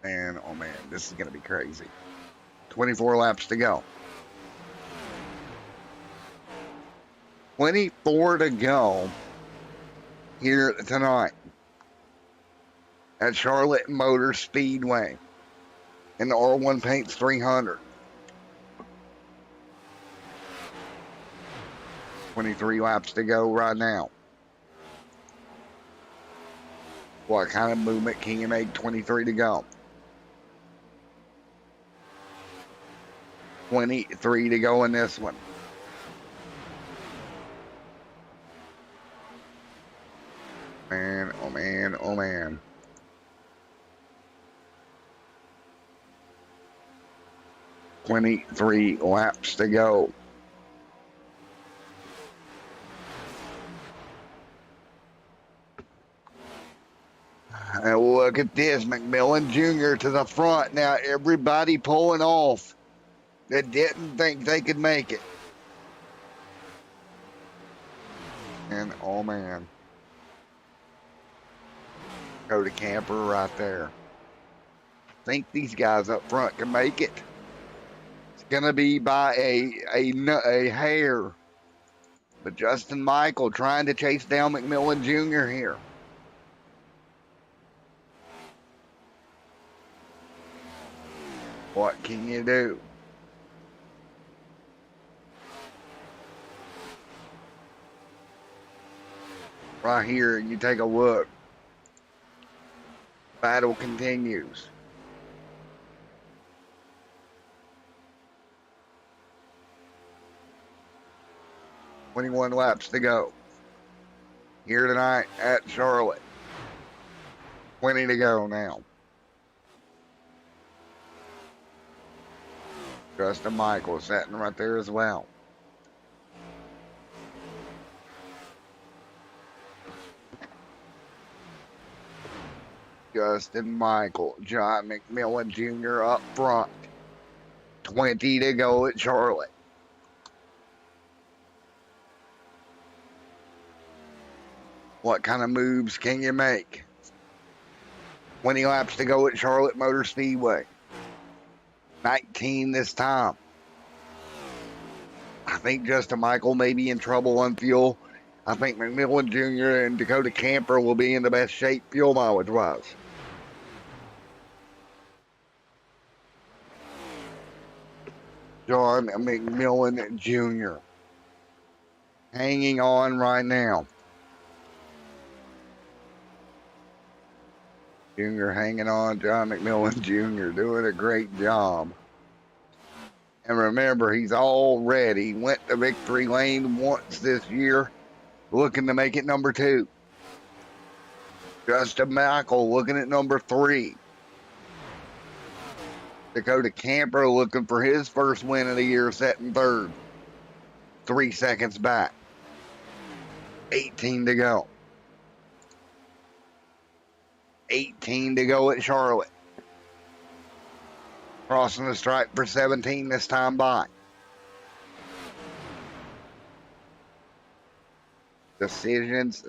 And oh man, this is going to be crazy. 24 laps to go. 24 to go here tonight at Charlotte Motor Speedway in the R1 Paints 300. 23 laps to go right now. What kind of movement can you make? 23 to go. 23 to go in this one. Man, oh man, oh man. "23 laps to go. And look at this, McMillan Jr. to the front. Now everybody pulling off that didn't think they could make it. And oh man. Go to Camper right there. Think these guys up front can make it. It's gonna be by a hair. But Justin Michael trying to chase down McMillan Jr. here. What can you do? Right here, you take a look. Battle continues. "21 laps to go here tonight at Charlotte. 20 to go now. Justin Michael sitting right there as well. Justin Michael, John McMillan Jr. up front. 20 to go at Charlotte. What kind of moves can you make? 20 laps to go at Charlotte Motor Speedway. 19 this time. I think Justin Michael may be in trouble on fuel. I think McMillan Jr. and Dakota Camper will be in the best shape fuel mileage wise. John McMillan Jr. hanging on right now. Jr. hanging on. John McMillan Jr. doing a great job. And remember, he's already went to victory lane once this year, looking to make it number 2. Justin Michael looking at number 3. Dakota Camper looking for his first win of the year, setting 3rd. 3 seconds back. 18 to go. 18 to go at Charlotte. Crossing the stripe for 17 this time by. Decisions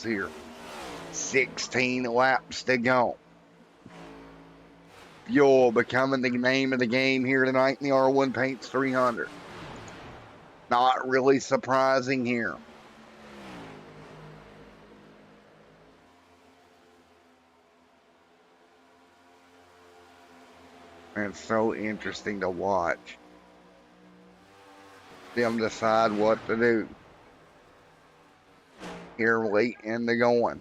here. 16 laps to go. Fuel becoming the name of the game here tonight in the R1 Paints 300. Not really surprising here. And it's so interesting to watch them decide what to do here late in the going.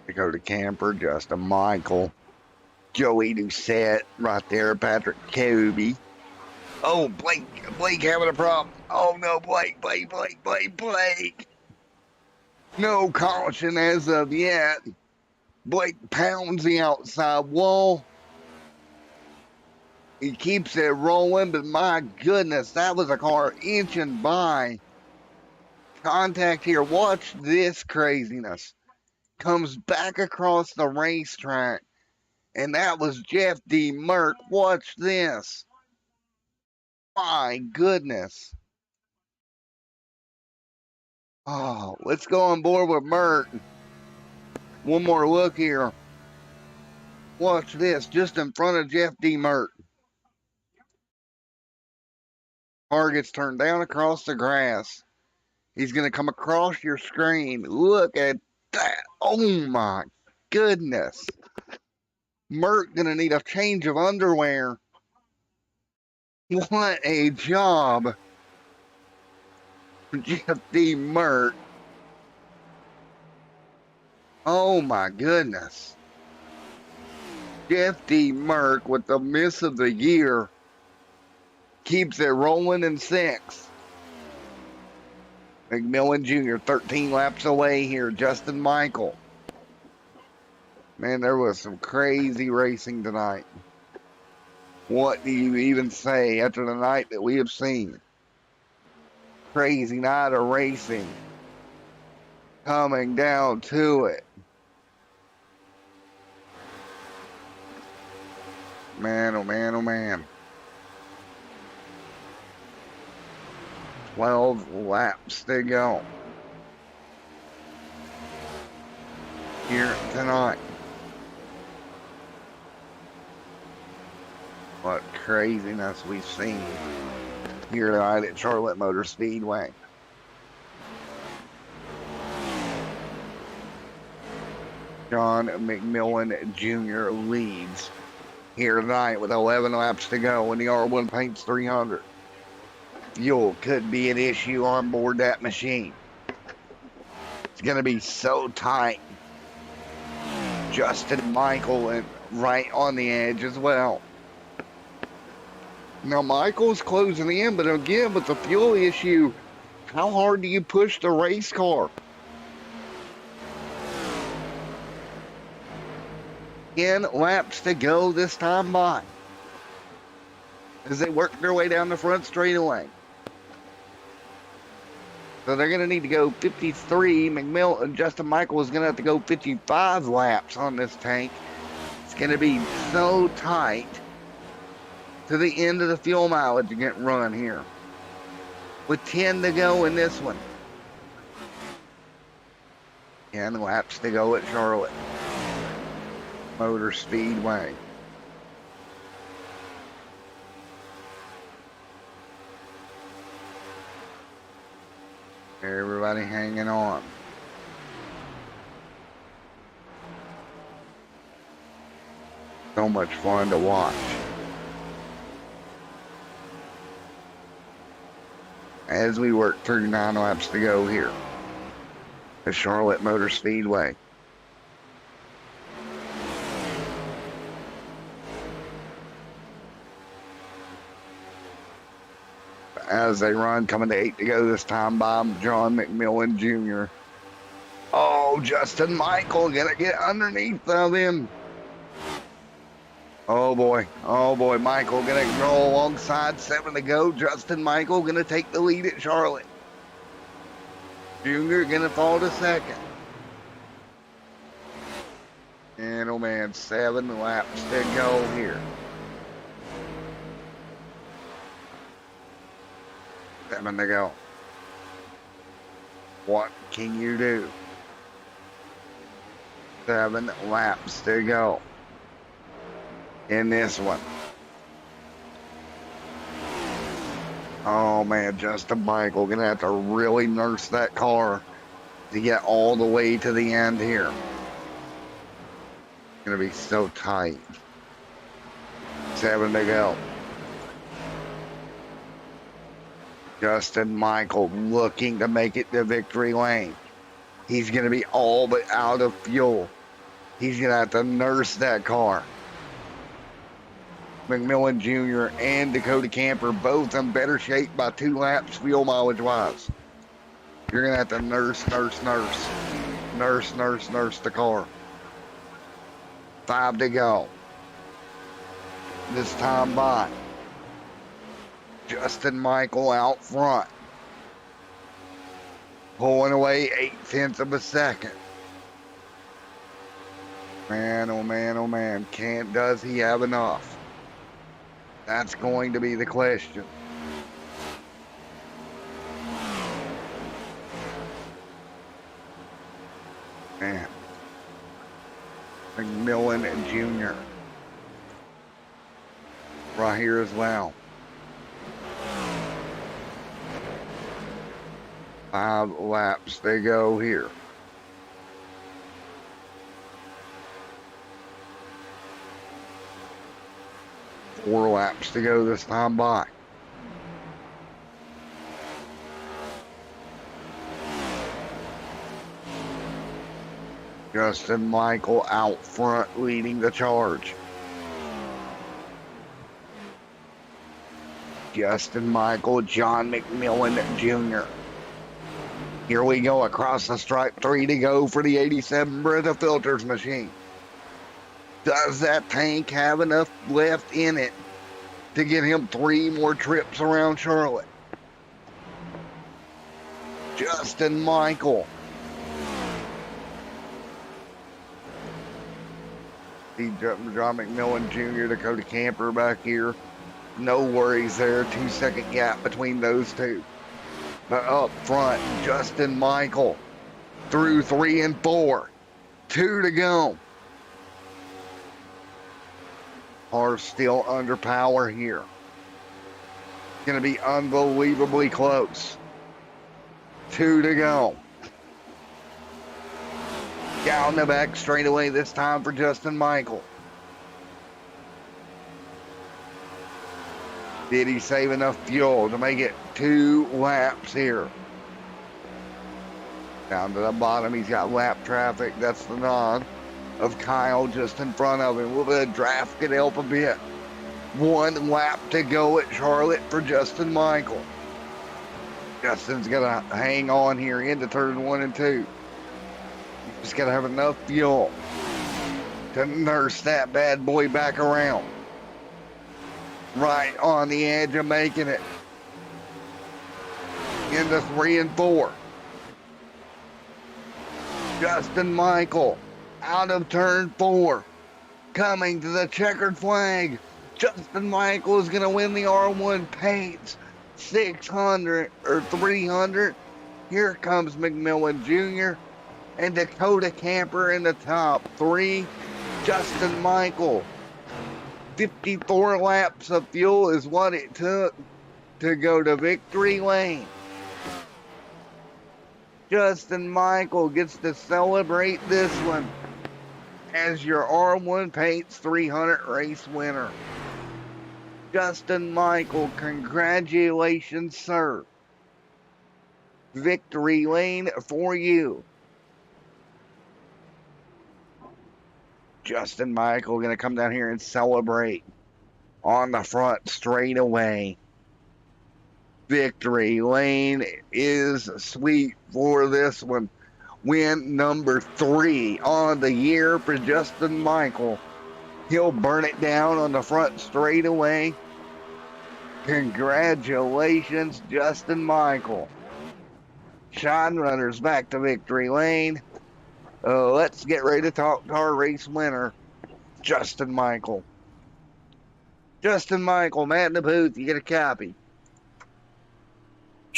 Dakota Camper, Justin Michael, Joey Doucette right there, Patrick Kobe. Oh, Blake having a problem. Oh no, Blake. No caution as of yet. Blake pounds the outside wall. He keeps it rolling, but my goodness, that was a car inching by. Contact here. Watch this craziness. Comes back across the racetrack, and that was Jeff D. Merck. Watch this. My goodness. Oh, let's go on board with Merck. One more look here. Watch this, just in front of Jeff D. Merck. Car gets turned down across the grass. He's going to come across your screen. Look at that. Oh my goodness. Merck going to need a change of underwear. What a job. Jeff D. Merck. Oh my goodness. Jeff D. Merck with the miss of the year. Keeps it rolling in 6th. McMillan Jr. 13 laps away here. Justin Michael. Man, there was some crazy racing tonight. What do you even say after the night that we have seen? Crazy night of racing. Coming down to it. Man, oh man, oh man. 12 laps to go here tonight. What craziness we've seen here tonight at Charlotte Motor Speedway. John McMillan Jr. leads here tonight with 11 laps to go in the R1 Paints 300. Fuel could be an issue on board that machine. It's going to be so tight. Justin Michael and right on the edge as well. Now Michael's closing in, but again with the fuel issue, how hard do you push the race car? 10 laps to go this time by as they work their way down the front straightaway. So they're going to need to go 53. McMillan, Justin Michael is going to have to go 55 laps on this tank. It's going to be so tight to the end of the fuel mileage to get run here. With 10 to go in this one. 10 laps to go at Charlotte Motor Speedway. Everybody hanging on. So much fun to watch. As we work through 9 laps to go here at Charlotte Motor Speedway. As they run, coming to 8 to go this time by John McMillan Jr. Oh, Justin Michael gonna get underneath of him. Oh boy, Michael gonna roll alongside, 7 to go. Justin Michael gonna take the lead at Charlotte. Junior gonna fall to 2nd. And oh man, 7 laps to go here. 7 to go. What can you do? 7 laps to go in this one. Oh man, Justin Michael gonna have to really nurse that car to get all the way to the end here. Gonna be so tight. 7 to go. Justin Michael looking to make it to victory lane. He's gonna be all but out of fuel. He's gonna have to nurse that car. McMillan Jr. and Dakota Camper both in better shape by 2 laps fuel mileage wise. You're gonna have to nurse the car. 5 to go. This time by Justin Michael out front, pulling away 8/10 of a second. Man, oh man, oh man, does he have enough? That's going to be the question. Man. McMillan Jr. right here as well. 5 laps they go here. Four laps to go this time by. Justin Michael out front leading the charge. Justin Michael, John McMillan Jr. Here we go across the stripe. 3 to go for the 87 Brita Filters machine. Does that tank have enough left in it to get him 3 more trips around Charlotte? Justin Michael. See John McMillan Jr., Dakota Camper back here. No worries there. 2-second gap between those two. But up front, Justin Michael through 3 and 4. 2 to go. Are still under power here. Going to be unbelievably close. 2 to go. Down the back straightaway this time for Justin Michael. Did he save enough fuel to make it 2 laps here? Down to the bottom, he's got lap traffic. That's the nod of Kyle just in front of him. A little bit of draft could help a bit. 1 lap to go at Charlotte for Justin Michael. Justin's gonna hang on here into turn 1 and 2. He's gotta have enough fuel to nurse that bad boy back around. Right on the edge of making it into 3 and 4. Justin Michael out of turn 4, coming to the checkered flag. Justin Michael is going to win the R1 Paints 600 or 300. Here comes McMillan Jr. and Dakota Camper in the top 3. Justin Michael, 54 laps of fuel is what it took to go to victory lane. Justin Michael gets to celebrate this one as your R1 Paints 300 race winner. Justin Michael, congratulations, sir. Victory lane for you. Justin Michael going to come down here and celebrate on the front straight away. Victory lane is sweet for this one. Win number 3 on the year for Justin Michael. He'll burn it down on the front straightaway. Congratulations, Justin Michael. Shine runners back to victory lane. Let's get ready to talk to our race winner, Justin Michael. Justin Michael, Matt in the booth, you get a copy.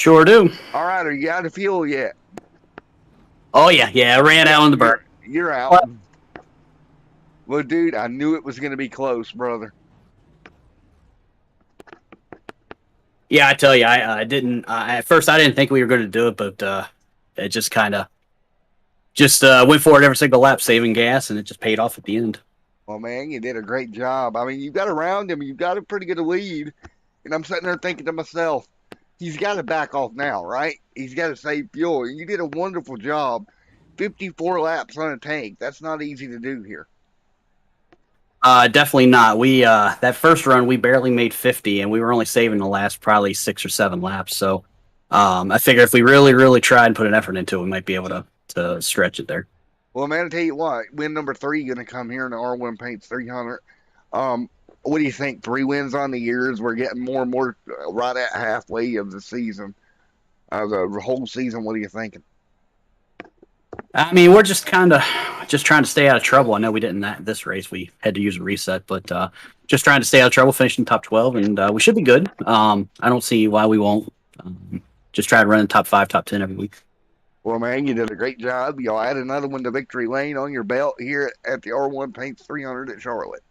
Sure do. All right, are you out of fuel yet? Oh yeah, I ran out on the burn. You're out. Well, dude, I knew it was going to be close, brother. Yeah, I tell you, I didn't. At first, I didn't think we were going to do it, but it just kind of went for it every single lap, saving gas, and it just paid off at the end. Well, man, you did a great job. I mean, you got around him. You got a pretty good lead. And I'm sitting there thinking to myself, he's got to back off now, right? He's got to save fuel. You did a wonderful job. 54 laps on a tank. That's not easy to do here. Definitely not. We that first run we barely made 50, and we were only saving the last probably 6 or 7 laps. So I figure if we really tried and put an effort into it, we might be able to stretch it there. Well, man, I tell you what, win number 3 going to come here in the R1 Paints 300. What do you think? 3 wins on the years. We're getting more and more right at halfway of the season, the whole season. What are you thinking? I mean, we're just trying to stay out of trouble. I know we didn't this race. We had to use a reset, but just trying to stay out of trouble, finishing top 12, and we should be good. I don't see why we won't. Just try to run in top 5, top 10 every week. Well, man, you did a great job. You'll add another one to victory lane on your belt here at the R1 Paints 300 at Charlotte.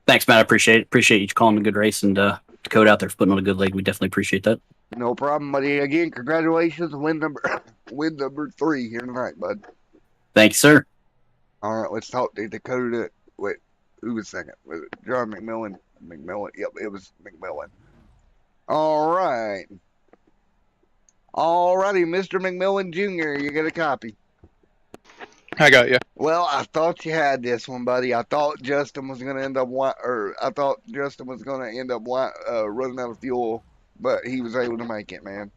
Thanks, Matt. I appreciate it. Appreciate you calling a good race, and Dakota out there for putting on a good leg. We definitely appreciate that. No problem, buddy. Again, congratulations. Win number 3 here tonight, bud. Thank you, sir. All right, let's talk to Dakota. Wait, who was second? Was it John McMillan? McMillan. Yep, it was McMillan. All right. All righty, Mr. McMillan Jr., you get a copy. I got you. Well, I thought you had this one, buddy. I thought Justin was going to end up running out of fuel, but he was able to make it, man.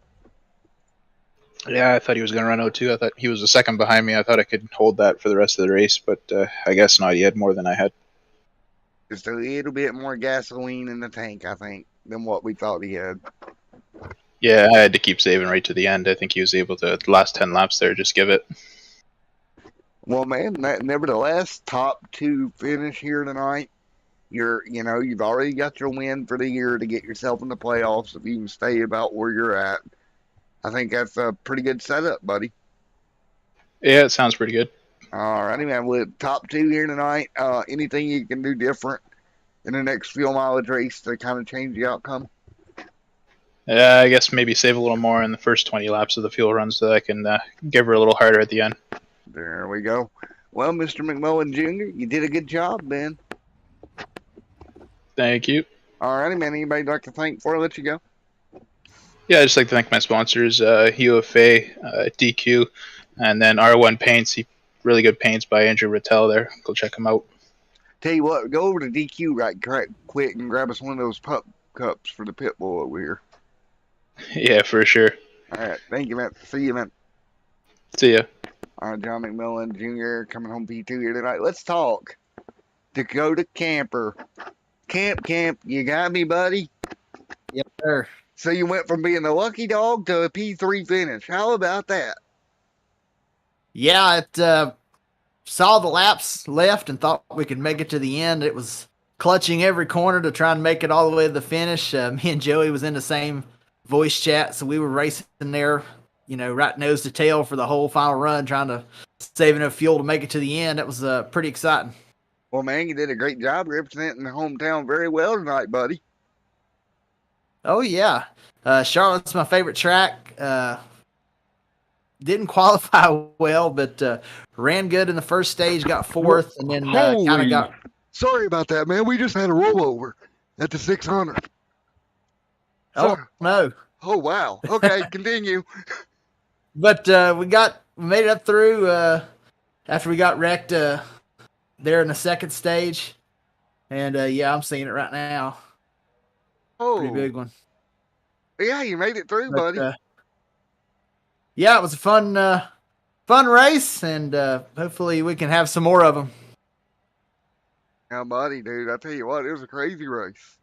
Yeah, I thought he was going to run 02. I thought he was a second behind me. I thought I could hold that for the rest of the race, but I guess not. He had more than I had. Just a little bit more gasoline in the tank, I think, than what we thought he had. Yeah, I had to keep saving right to the end. I think he was able to, the last 10 laps there, just give it. Well, man, nevertheless, top 2 finish here tonight. You've already got your win for the year to get yourself in the playoffs if you can stay about where you're at. I think that's a pretty good setup, buddy. Yeah, it sounds pretty good. All righty, man. With top 2 here tonight, anything you can do different in the next fuel mileage race to kind of change the outcome? Yeah, I guess maybe save a little more in the first 20 laps of the fuel run so that I can give her a little harder at the end. There we go. Well, Mr. McMillan Jr., you did a good job, man. Thank you. All righty, man. Anybody like to thank before I let you go? Yeah, I'd just like to thank my sponsors, UFA, DQ, and then R1 Paints. Really good paints by Andrew Rattel there. Go check him out. Tell you what, go over to DQ right quick and grab us one of those pup cups for the pit bull over here. Yeah, for sure. All right. Thank you, man. See you, man. See ya. All right, John McMillan Jr. coming home P2 here tonight. Let's talk Dakota Camper. Camp, you got me, buddy? Yep, sir. So you went from being a lucky dog to a P3 finish. How about that? Yeah, it saw the laps left and thought we could make it to the end. It was clutching every corner to try and make it all the way to the finish. Me and Joey was in the same voice chat, so we were racing there, right nose to tail for the whole final run, trying to save enough fuel to make it to the end. It was pretty exciting. Well, man, you did a great job representing the hometown very well tonight, buddy. Oh, yeah. Charlotte's my favorite track. Didn't qualify well, but ran good in the first stage, got 4th, and then kind of got... Sorry about that, man. We just had a rollover at the 600. Oh, no. Oh, wow. Okay, continue. But we made it up through after we got wrecked there in the second stage. And, I'm seeing it right now. Oh. Pretty big one. Yeah, you made it through, buddy. Yeah, it was a fun race, and hopefully we can have some more of them. Now, buddy, dude, I tell you what, it was a crazy race.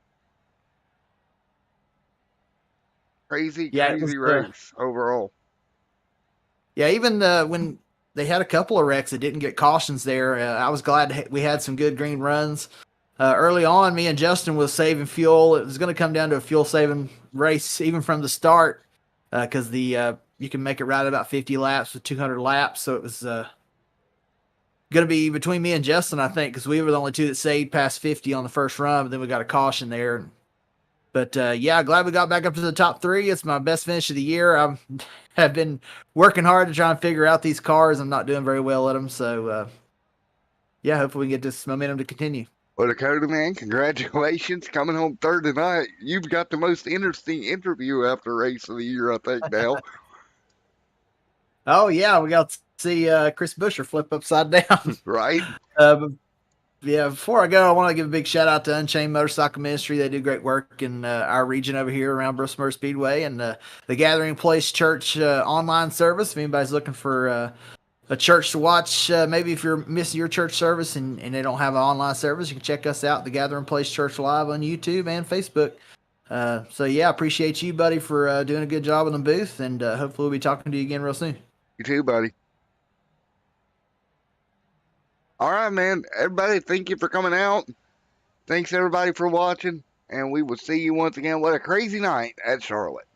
Crazy race overall. Yeah, even when they had a couple of wrecks that didn't get cautions there, I was glad we had some good green runs. early on, me and Justin was saving fuel. It was going to come down to a fuel saving race even from the start because you can make it right about 50 laps with 200 laps. So it was going to be between me and Justin, I think, because we were the only two that saved past 50 on the first run. But then we got a caution there. But yeah, glad we got back up to the top 3. It's my best finish of the year. I have been working hard to try and figure out these cars. I'm not doing very well at them. So yeah, hopefully we can get this momentum to continue. Well, Dakota, man, congratulations. Coming home third tonight. You've got the most interesting interview after race of the year, I think, now. Oh, yeah, we got to see Chris Buescher flip upside down. Right? Yeah, before I go, I want to give a big shout out to Unchained Motorcycle Ministry. They do great work in our region over here around Bristol Motor Speedway, and the Gathering Place Church online service. If anybody's looking for a church to watch, maybe if you're missing your church service and they don't have an online service, you can check us out, the Gathering Place Church Live on YouTube and Facebook. So yeah, I appreciate you, buddy, for doing a good job in the booth, and hopefully we'll be talking to you again real soon. You too, buddy. All right, man. Everybody, thank you for coming out. Thanks, everybody, for watching, and we will see you once again. What a crazy night at Charlotte.